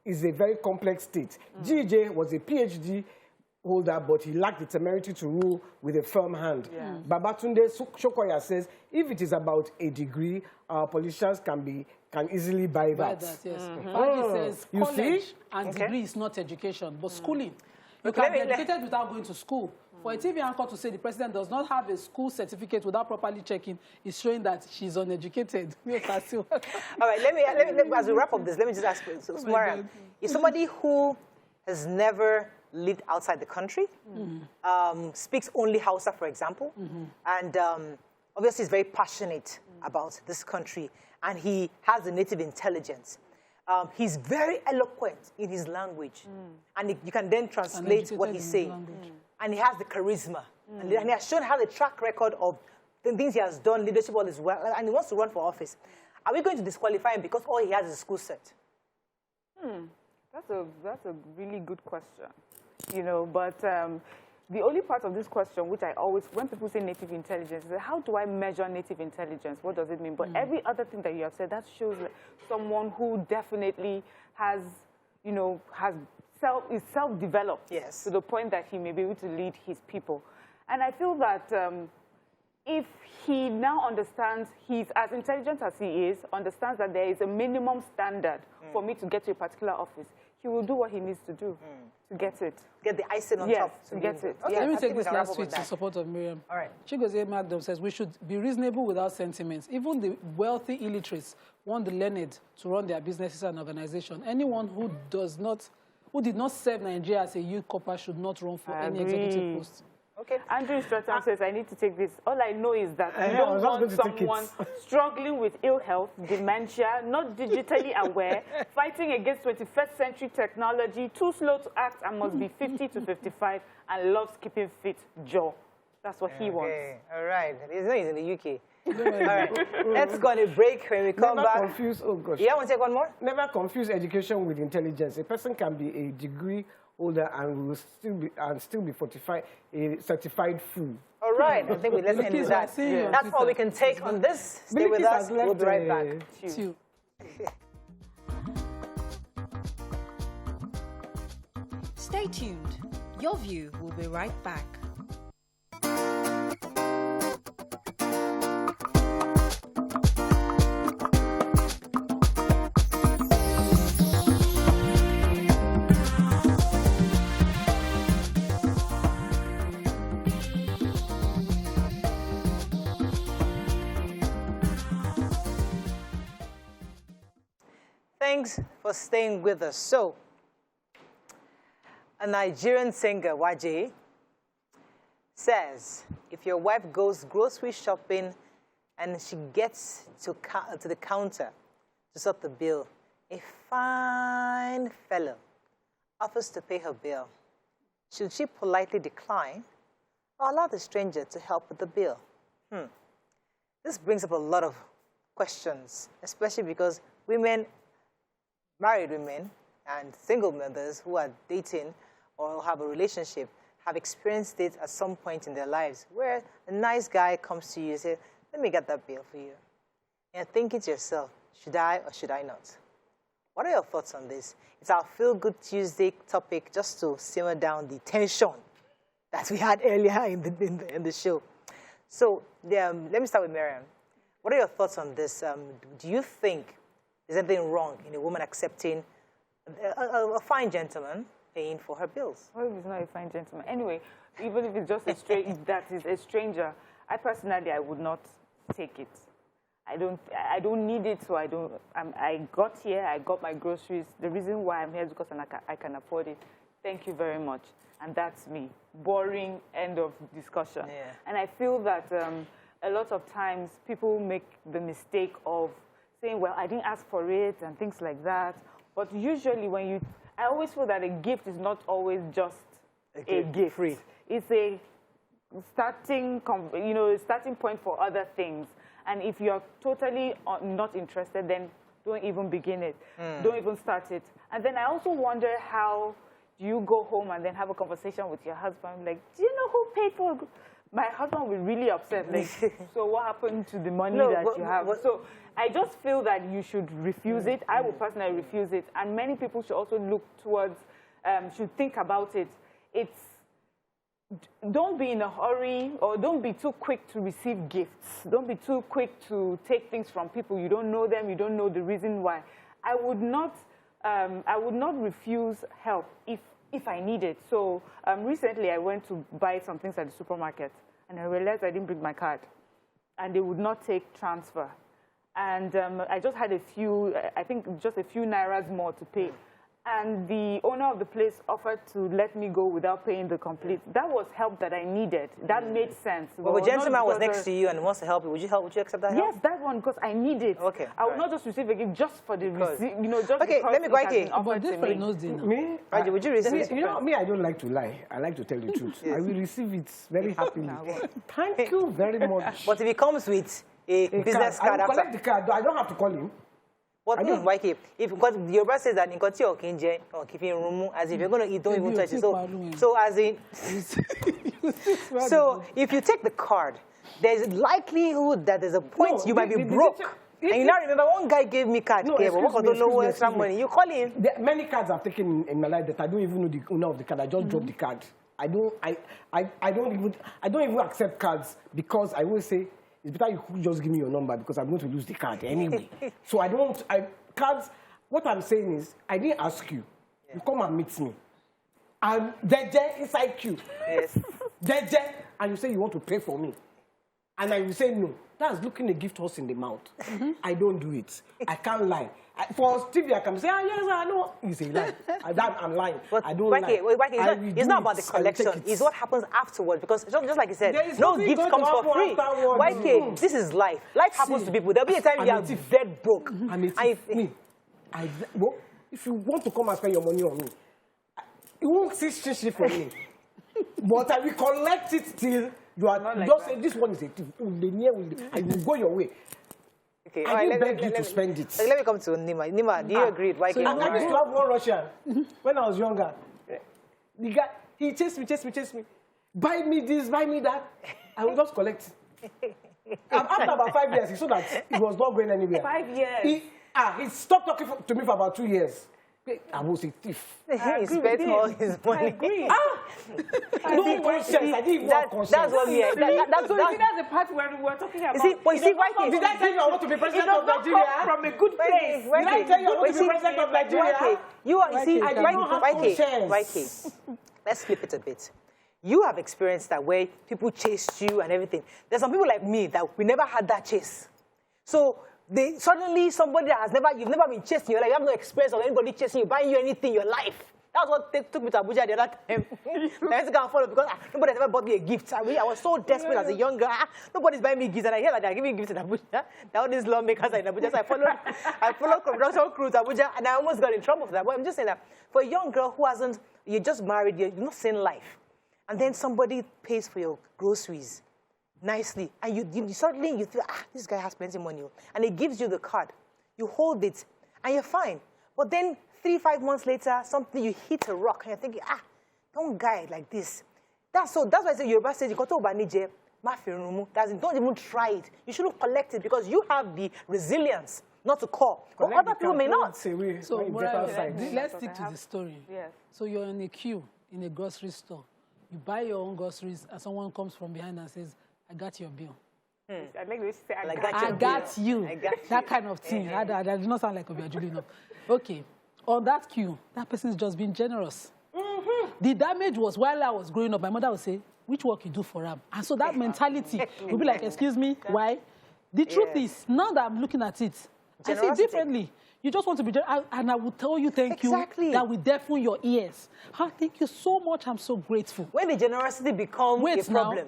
is a very complex state. GJ was a PhD holder, but he lacked the temerity to rule with a firm hand. Yeah. Babatunde Shokoya says, if it is about a degree, our politicians can easily buy that. Yes. He says college and degree is not education, but schooling. You can be educated without going to school. For a TV anchor to say the president does not have a school certificate without properly checking is showing that she's uneducated. All right, let me, as we wrap up this, let me just ask you, so, Mariam, is somebody who has never lived outside the country, speaks only Hausa, for example, and obviously is very passionate about this country, and he has the native intelligence. He's very eloquent in his language, and you can then translate what he's saying. And he has the charisma, and he has shown how the track record of the things he has done, leadership all as well, and he wants to run for office. Are we going to disqualify him because all he has is a school set? That's a really good question, you know, but the only part of this question, which I always, when people say native intelligence, is how do I measure native intelligence? What does it mean? But every other thing that you have said, that shows someone who definitely has, you know, is self-developed to the point that he may be able to lead his people. And I feel that if he now understands, he's as intelligent as he is, understands that there is a minimum standard for me to get to a particular office, he will do what he needs to do to get it. Get the icing on top. To get it. Okay, let me take this last tweet in support of Miriam. All right. Chigozie Magdom says, we should be reasonable without sentiments. Even the wealthy illiterates want the learned to run their businesses and organization. Anyone who did not serve Nigeria as a youth corper should not run for any executive post. Okay. Andrew Stratton says, I need to take this. All I know is that I don't want someone struggling with ill health, dementia, not digitally aware, fighting against 21st century technology, too slow to act, and must be 50 to 55, and loves keeping fit jaw. That's what he wants. All right. He's in the UK. All right. Let's go on a break. When we come back. Confuse, oh gosh. Yeah, want to take one more? Never confuse education with intelligence. A person can be a degree holder and will still be a certified fool. All right. I think let's end with that. That's all we can take on this. Stay with us. We'll be right back. Stay tuned. Your View will be right back. Thanks for staying with us. So, a Nigerian singer, Waje, says, if your wife goes grocery shopping and she gets to the counter to sort the bill, a fine fellow offers to pay her bill, should she politely decline or allow the stranger to help with the bill? This brings up a lot of questions, especially because married women and single mothers who are dating or have a relationship have experienced it at some point in their lives where a nice guy comes to you and says, let me get that bill for you. And thinking to yourself, should I or should I not? What are your thoughts on this? It's our Feel Good Tuesday topic, just to simmer down the tension that we had earlier in the show. So let me start with Miriam. What are your thoughts on this? Do you think there's anything wrong in a woman accepting a fine gentleman paying for her bills? Well, if it's not a fine gentleman. Anyway, even if it's just that is a stranger, I personally, I would not take it. I don't need it, so I got here, I got my groceries. The reason why I'm here is because I can afford it. Thank you very much. And that's me. Boring, end of discussion. Yeah. And I feel that a lot of times people make the mistake of saying, well, I didn't ask for it and things like that. But usually I always feel that a gift is not always just a gift. Free. It's a starting point for other things. And if you're totally not interested, then don't even begin it. Don't even start it. And then I also wonder, how do you go home and then have a conversation with your husband? Like, do you know who paid for it? My husband will be really upset. Like, so what happened to the money that you have? So I just feel that you should refuse it. I would personally refuse it. And many people should also look towards, should think about it. don't be in a hurry, or don't be too quick to receive gifts. Don't be too quick to take things from people. You don't know them, you don't know the reason why. I would not refuse help if I need it. So recently I went to buy some things at the supermarket, and I realized I didn't bring my card, and they would not take transfer. And I just had I think just a few nairas more to pay. And the owner of the place offered to let me go without paying the complete. That was help that I needed. That made sense. But the gentleman was next to you and wants to help you. Would you accept that help? Yes, that one, because I need it. Okay. I would not just receive a gift just for the receipt, just okay, because let me go it offered to me. Me? Would you receive? Me, I don't like to lie. I like to tell the truth. Yes. I will receive it very happily. Thank you very much. But if it comes with a business card, I will collect the card. I don't have to call him. What why keep? Because the Yoruba says that in Koti or Kinje or keeping room, as if you're going to eat, don't even touch it. So as in, so if you take the card, there's likelihood that there's a point you might be broke. And you now remember one guy gave me card. You call him. Many cards I've taken in my life that I don't even know the owner of the card. I just drop the card. I don't even accept cards, because I always say, it's better you could just give me your number, because I'm going to lose the card anyway. So cards, what I'm saying is, I didn't ask you. Yeah. You come and meet me. I'm Deje inside you. Yes. Deje, and you say you want to pay for me. And I will say no. That's looking a gift horse in the mouth. I don't do it. I can't lie. For Stevie, I can say, yes, I know. You say lie. I'm lying. But I don't lie. It's not about the collection. It's what happens afterwards. Because just like you said, no gift comes for free. YK, this is life. Life happens to people. There'll be a time you are dead broke. If you want to come and spend your money on me, you won't see shit from me. But I will collect it till you are just say this one is a thief. I will go your way. Okay, I didn't beg you to spend it. Let me come to Nima. Nima, do you agree? Why I used to have one Russian when I was younger. The guy, he chased me. Buy me this, buy me that. I will just collect. After about 5 years, he saw that he was not going anywhere. 5 years? He stopped talking to me for about 2 years. I was a thief. He spent all his money. I agree. No conscience. I didn't even have conscience. That's what we are. That's the part where we were talking about. Did I tell you I want to be president of Nigeria? From a good place. Did I tell you I want to be president of Nigeria? I don't have conscience. Let's flip it a bit. You have experienced that where people chased you and everything. There's some people like me that we never had that chase. So suddenly somebody that you've never been chasing, you have no experience of anybody chasing you, buying you anything in your life. That's what took me to Abuja the other time. I had to go and follow because nobody has ever bought me a gift. I was so desperate as a young girl. Nobody's buying me gifts, and I hear that they're giving gifts in Abuja. Now all these lawmakers are in Abuja, so I followed production crew to Abuja, and I almost got in trouble for that. But I'm just saying that for a young girl who you're just married, you're not seeing life, and then somebody pays for your groceries nicely, and you suddenly feel, this guy has plenty of money, and he gives you the card. You hold it, and you're fine. But then 3-5 months later, you hit a rock, and you're thinking, don't guide like this. That's why I say Yoruba says, don't even try it. You shouldn't collect it because you have the resilience not to call. But other people may not. So let's stick to the story. Yes. So you're in a queue in a grocery store. You buy your own groceries, and someone comes from behind and says, I got your bill. I like the way she said, I got you. That kind of thing. That does not sound like Obiajuli enough. Okay. On that queue, that person's just being generous. The damage was while I was growing up, my mother would say, which work you do for him? And so that mentality would be like, excuse me, why? The truth is, now that I'm looking at it, I see it differently. You just want to be generous, and I will tell you thank you. That will deafen your ears. Thank you so much. I'm so grateful. When the generosity becomes a problem.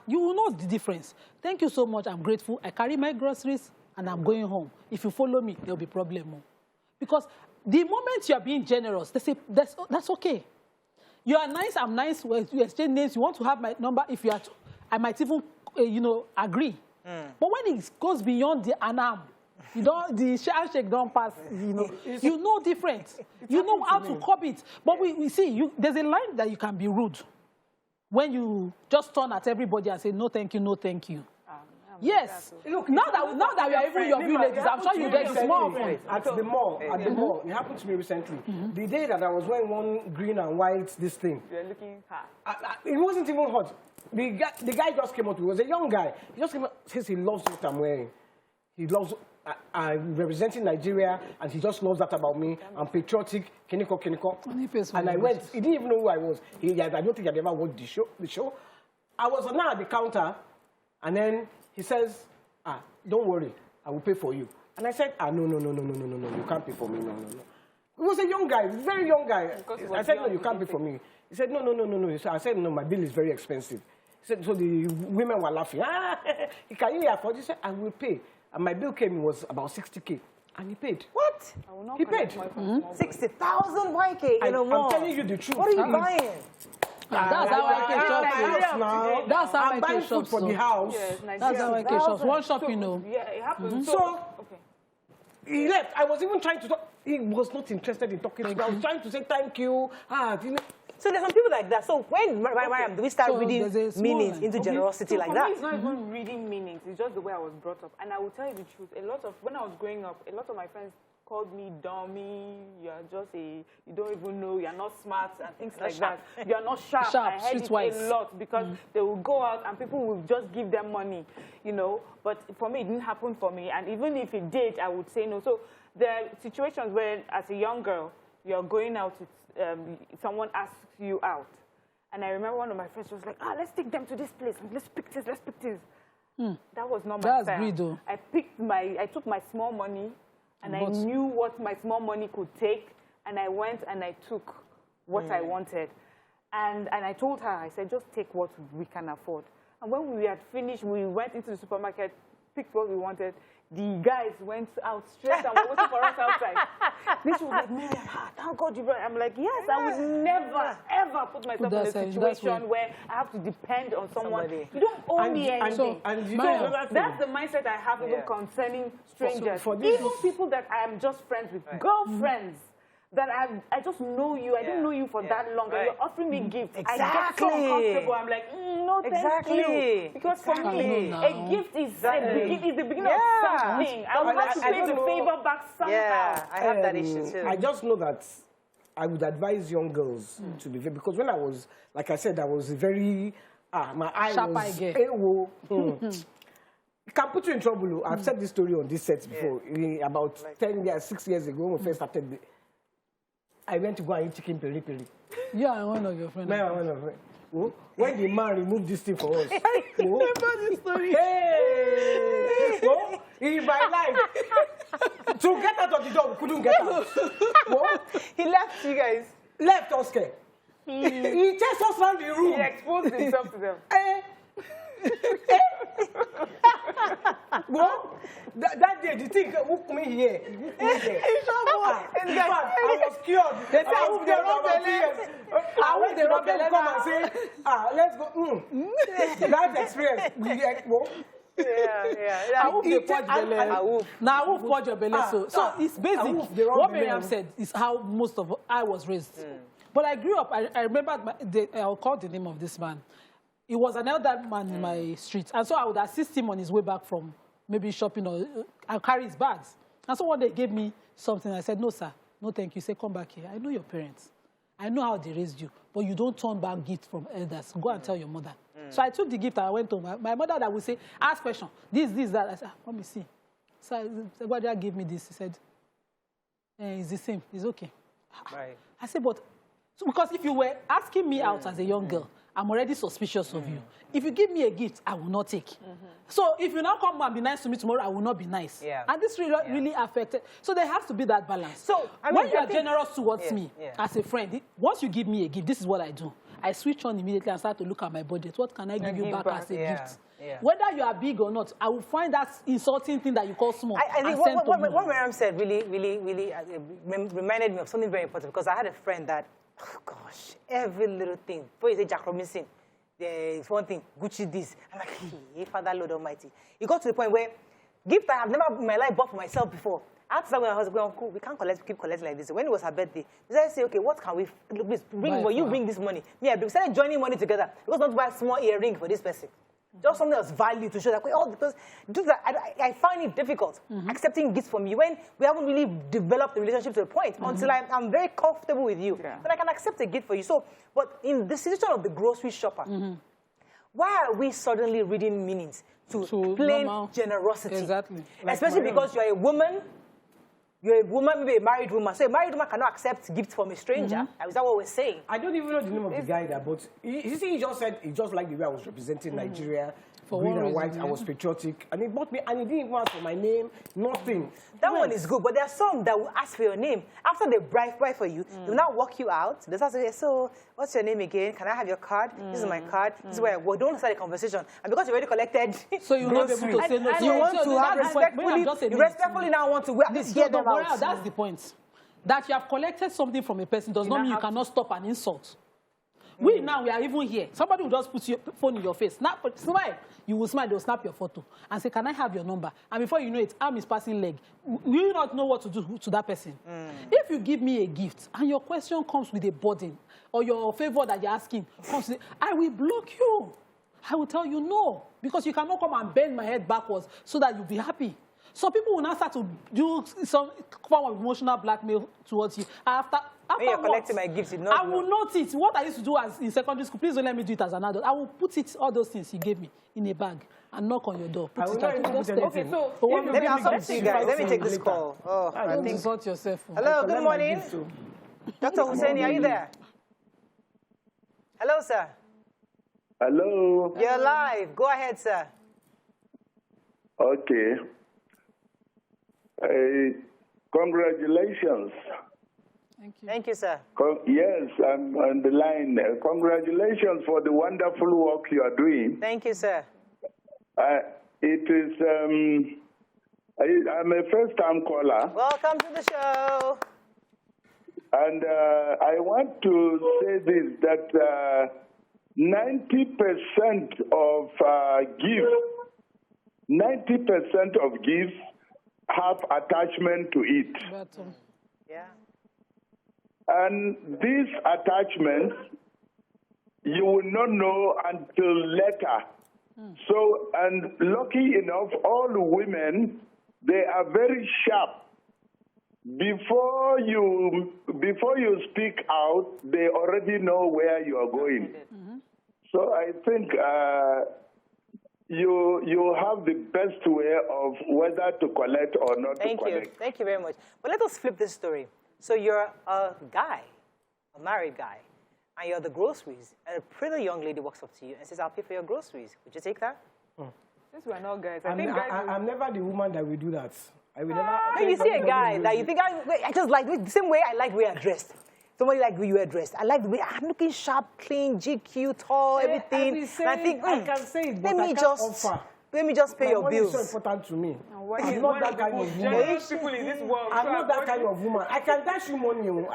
You will know the difference. Thank you so much. I'm grateful. I carry my groceries, and I'm going home. If you follow me, there'll be problem. Because the moment you're being generous, they say, that's okay. You are nice, I'm nice. You exchange names. You want to have my number. If you are, I might even, agree. But when it goes beyond the anam, the handshake don't pass. You know different. You know how to curb it. But we see, there's a line that you can be rude when you just turn at everybody and say no, thank you, no, thank you. Yes. Look, now that we are even your villagers, I'm sure you get this more often. At the mall, it happened to me recently. The day that I was wearing one green and white, this thing. You're looking hot. It wasn't even hot. The guy just came up to me. He was a young guy. He just came up, says he loves what I'm wearing. He loves representing Nigeria, and he just loves that about me. I'm patriotic, kiniko. And I went. He didn't even know who I was. I don't think I'd ever watched the show. I was now at the counter, and then he says, don't worry, I will pay for you. And I said, no, you can't pay for me, no. He was a young guy, very young guy. I said, no, you can't pay for me. He said, no. I said, no, my bill is very expensive. He said, so the women were laughing. Can you afford it? He said, I will pay. And my bill came, it was about 60K. And he paid. What? He paid. 60,000 YK in a month. I'm telling you the truth. What are you buying? That's how I can shop. That's how I can shop for the house. That's how I can shop. One shop, you know. Yeah, it happens. So he left. I was even trying to talk. He was not interested in talking. I was trying to say thank you. So there's some people like that. So when, Mariam, do we start reading meanings into generosity like that? It's not even reading meanings. It's just the way I was brought up. And I will tell you the truth. When I was growing up, a lot of my friends called me dummy. You're just you don't even know. You're not smart and things like that. You're not sharp. I heard it a lot because they will go out and people will just give them money, you know. But for me, it didn't happen for me. And even if it did, I would say no. So there are situations where, as a young girl, you're going out with someone asks you out. And I remember one of my friends was like, let's take them to this place. Let's pick this. That was not my style. I took my small money and I knew what my small money could take. And I went and I took what I wanted. And I told her, I said, just take what we can afford. And when we had finished, we went into the supermarket, picked what we wanted. The guys went out straight and were waiting for us outside. Then she was like, man, thank God you brought it. I'm like, yes, I would never, ever put myself in a situation where I have to depend on someone. You don't owe me anything. That's the mindset I have even concerning strangers. Even people that I am just friends with, girlfriends. That I just know you. I didn't know you for that long. And you're offering me gifts. I get so uncomfortable. I'm like, no, thank you. Because for me, a gift is the beginning of something. I will have to pay the favor back somehow. Yeah, I have that issue too. I just know that I would advise young girls to be very, because when I was, like I said, I was very, my eye sharp was, it can put you in trouble. I've said this story on this set before. About 6 years ago, when we first started. I went to go and eat chicken peri-peri. Yeah, I'm one of your friends. When the man removed this thing for us. I remember this story. In my life. To get out of the door, we couldn't get out. He left you guys. Left us, He chased us around the room. He exposed himself to them. That day, the thing hooked me here. In fact, I was cured. They said, I hope they rub the come and say, let's go. That experience. I hope they purge belly. Now, I hope purge your belly. So it's basic. What Miriam said is how most of I was raised. But I grew up, I remember, I'll call the name of this man. He was an elder man in my street. And so I would assist him on his way back from maybe shopping or I'll carry his bags. And so one day gave me something. I said, no, sir, no, thank you. He said, come back here. I know your parents. I know how they raised you. But you don't turn back gifts from elders. Go and tell your mother. So I took the gift and I went to my mother that would say, ask question. This, that. I said, let me see. So Gbajabiama gave me this. He said, it's the same. It's okay. Right. I said, but so because if you were asking me out as a young girl, I'm already suspicious of you. If you give me a gift, I will not take. So if you now come and be nice to me tomorrow, I will not be nice. And this really affected. So there has to be that balance. So when you are generous towards me as a friend, once you give me a gift, this is what I do. I switch on immediately and start to look at my budget. What can I give you back as a gift? Whether you are big or not, I will find that insulting thing that you call small. I think what Mariam said really reminded me of something very important, because I had a friend that, oh gosh, every little thing. Before you say Jack Robinson, there's one thing, Gucci this. I'm like, hey, Father Lord Almighty. It got to the point where gift I have never in my life bought for myself before. After when I was going, cool, we can't keep collecting like this. When it was her birthday, we started saying, okay, what can we bring? You bring this money. Me, we started joining money together. It was not to buy a small earring for this person. Just something that's value to show that, because I find it difficult accepting gifts from you when we haven't really developed the relationship to the point until I'm very comfortable with you. But I can accept a gift for you. So, but in the situation of the grocery shopper, why are we suddenly reading meanings to plain generosity? Exactly. Especially because you're a woman, maybe a married woman. So a married woman cannot accept gifts from a stranger. Is that what we're saying? I don't even know the name of the guy there, but you see, he just said, he just liked the way I was representing Nigeria, green and white. I was patriotic. And he bought me, and he didn't even ask for my name, nothing. That one is good, but there are some that will ask for your name. After they bribe for you, they will now walk you out. They start saying, so, what's your name again? Can I have your card? This is my card. This is where I work. Don't start a conversation. And because you already collected so you're not able to say no. You want to have respectfully, you respectfully now want to get them out. That's the point. That you have collected something from a person does not mean you cannot stop an insult. We are even here. Somebody will just put your phone in your face. Smile. You will smile, they'll snap your photo and say, can I have your number? And before you know it, arm is passing leg. You will not know what to do to that person. If you give me a gift and your question comes with a burden, or your favor that you're asking comes with, I will block you. I will tell you no, because you cannot come and bend my head backwards so that you'll be happy. So people will now start to do some form of emotional blackmail towards you. After when you're collecting my gifts, I will note it. What I used to do in secondary school, please don't let me do it as an adult. I will put it, all those things he gave me, in a bag and knock on your door. Put it at okay, so let me talk to you guys. Let me take this call. Oh, I think. Insult yourself. Hello, good morning. Dr. Hussaini, are you there? Hello, sir. Hello. You're live. Go ahead, sir. Okay. Congratulations. Thank you. Thank you, sir. Yes, I'm on the line. Congratulations for the wonderful work you are doing. Thank you, sir. It is, I'm a first-time caller. Welcome to the show. And I want to say this, that 90% of gifts have attachment to it. Yeah. And these attachments, you will not know until later. So, and lucky enough, all women, they are very sharp. Before you speak out, they already know where you are going. So I think you have the best way of whether to collect or not to collect. Thank you very much. But let us flip this story. So you're a guy, a married guy, and you're at the groceries, and a pretty young lady walks up to you and says, I'll pay for your groceries. Would you take that? Since we're not guys, I'm never the woman that will do that. I will never. When you see a guy that you think, I just like the same way I like the way you're dressed. Somebody like the way you are dressed. I like the way I'm looking sharp, clean, GQ, tall, everything. And I think, I can say it, but I can't offer. Let me just pay your bills. It's so important to me. I'm not that kind of woman. People in this world. I'm not that kind of woman. I can dash you money. You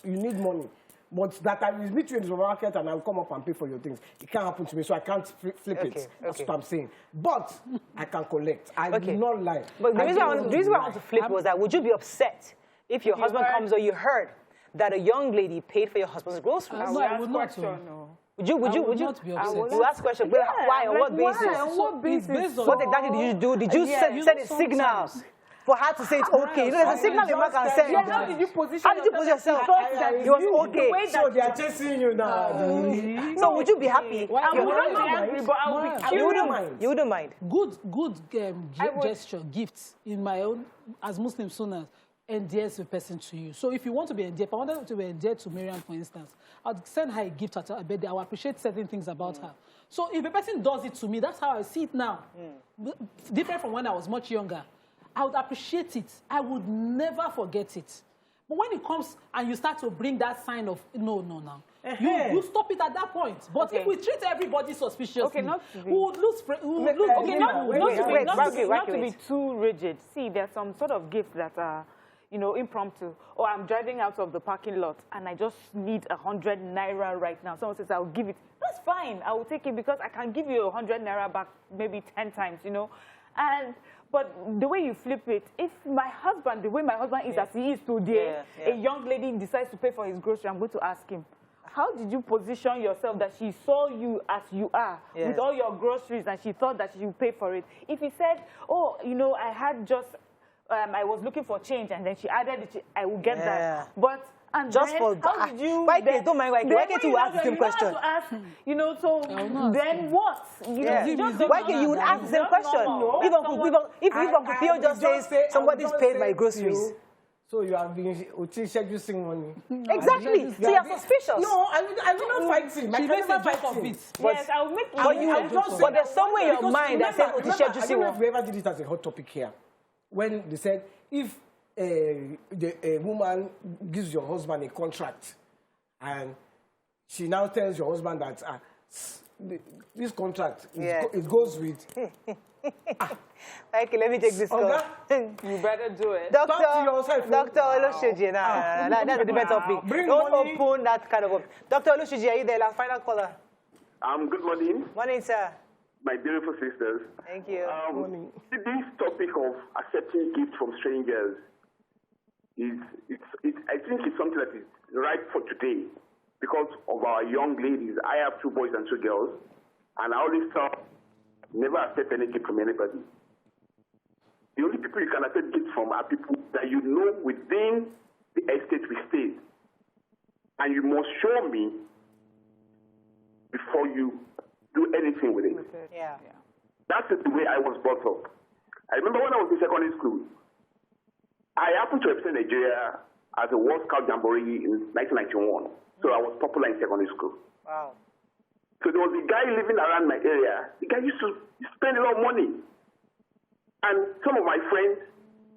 need money. But that I will meet you in the supermarket and I'll come up and pay for your things. It can't happen to me, so I can't flip it. That's what I'm saying. But I can collect. I will not lie. But the reason why I want to flip was that would you be upset if your husband comes or you heard that a young lady paid for your husband's groceries? I would not. Would you not be upset. You ask question, why, on what basis? On what basis? What exactly did you do? Did you send a signal for her to say it's okay? You know, there's a signal a man can send. How did you position yourself? It was okay. So they are chasing you now. So would you be happy? I would not be angry, but I would be curious. You wouldn't mind. Good gesture, gifts in my own, as Muslim sunnah, endears a person to you. So if you want to be endeared, if I wanted to be endeared to Miriam, for instance, I'd send her a gift at her birthday. I will appreciate certain things about her. So if a person does it to me, that's how I see it now. Different from when I was much younger. I would appreciate it. I would never forget it. But when it comes and you start to bring that sign of, no. You stop it at that point. But if we treat everybody suspiciously, we would lose... not to be too rigid. See, there's some sort of gifts that are, impromptu. Or I'm driving out of the parking lot and I just need 100 naira right now. Someone says, I'll give it. That's fine. I will take it because I can give you 100 naira back maybe 10 times, But the way you flip it, if my husband, the way my husband is as he is today, a young lady decides to pay for his grocery, I'm going to ask him, how did you position yourself that she saw you as you are with all your groceries and she thought that she would pay for it? If he said, oh, you know, I had just, I was looking for change and then she added it, I will get that. But, and just then, for how did you... Why don't mind, why can't you ask the same question? Ask, you know, so then what? You know, why can't you would ask the same question? If Uncle Pio just says, somebody's paid my groceries. So you have been using money. Exactly. So you're suspicious. No, I will not fight him. She makes a joke of it. Yes, I'll make but there's somewhere in your mind that says, I don't know if we ever did it as a hot topic here. When they said, if a woman gives your husband a contract and she now tells your husband that this contract, it goes with... Okay, let me take this call. You better do it. Dr. Olushiji, that's a different topic. Don't open that kind of up. Dr. Olushiji, are you there? Last final caller. Good morning. Morning, sir. My beautiful sisters. Thank you. This topic of accepting gifts from strangers I think it's something that is right for today because of our young ladies. I have 2 boys and 2 girls, and I always tell never accept any gift from anybody. The only people you can accept gifts from are people that you know within the estate we stay. And you must show me before you do anything with it. Yeah. That's the way I was brought up. I remember when I was in secondary school, I happened to represent Nigeria as a World Scout Jamboree in 1991. So I was popular in secondary school. Wow. So there was a guy living around my area. The guy used to spend a lot of money. And some of my friends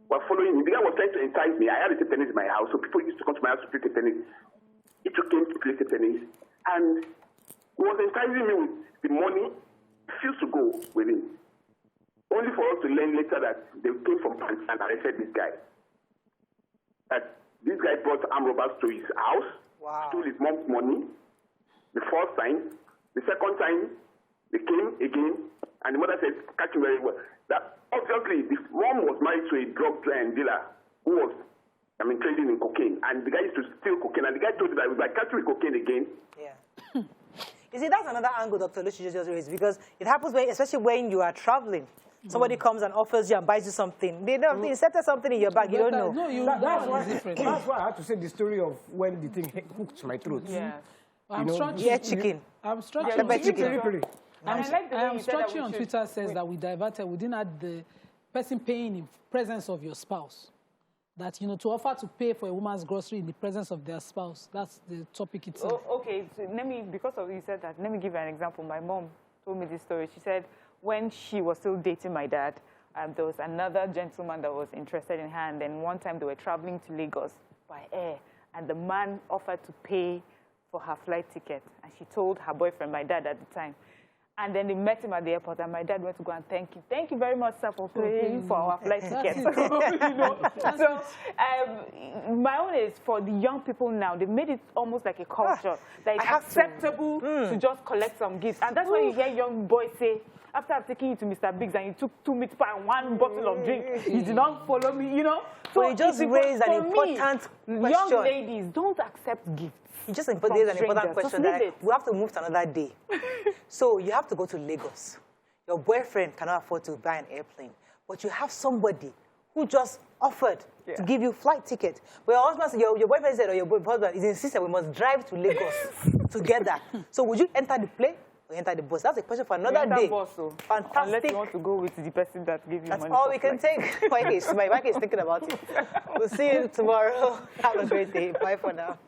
were following him. The guy was trying to entice me. I had a tennis in my house, so people used to come to my house to play tennis. He took him to play tennis. And he was enticing me with the money. I refused to go with him. Only for us to learn later that they came from France and arrested this guy. That this guy brought armed robbers to his house, stole his mom's money. The first time. The second time, they came again, and the mother said, catch him very well. That obviously, the mom was married to a drug dealer who was, trading in cocaine. And the guy used to steal cocaine. And the guy told me that if I catch you with cocaine again. Yeah. You see, that's another angle Dr. Lucy just raised, because it happens, especially when you are traveling. Somebody comes and offers you and buys you something. They don't inserted something in your bag, you don't know. No, that's why I had to say the story of when the thing hooked my throat. Yeah. I'm chicken. I'm structured. I'm structured on Twitter says that we didn't add the person paying in presence of your spouse. That, to offer to pay for a woman's grocery in the presence of their spouse. That's the topic itself. Oh, okay, so because of you said that, let me give you an example. My mom told me this story. She said when she was still dating my dad, there was another gentleman that was interested in her, and then one time they were traveling to Lagos by air, and the man offered to pay for her flight ticket, and she told her boyfriend, my dad at the time. And then they met him at the airport, and my dad went to go and thank him. Thank you very much, sir, for paying for our flight ticket. So my own is for the young people now. They made it almost like a culture that it's acceptable to just collect some gifts. And that's why you hear young boys say, after I've taken you to Mr. Biggs and you took 2 meat pie and 1 bottle of drink, you did not follow me, So you just raised an important question. Young ladies, don't accept gifts. You just raised an important question that we have to move to another day. So you have to go to Lagos. Your boyfriend cannot afford to buy an airplane, but you have somebody who just offered to give you flight ticket. But your husband, your boyfriend said, or your husband is insisting we must drive to Lagos together. So would you enter the plane or enter the bus? That's a question for another day. Fantastic. Unless you want to go with the person that gave you money. That's all we can take. My wife is thinking about it. We'll see you tomorrow. Have a great day. Bye for now.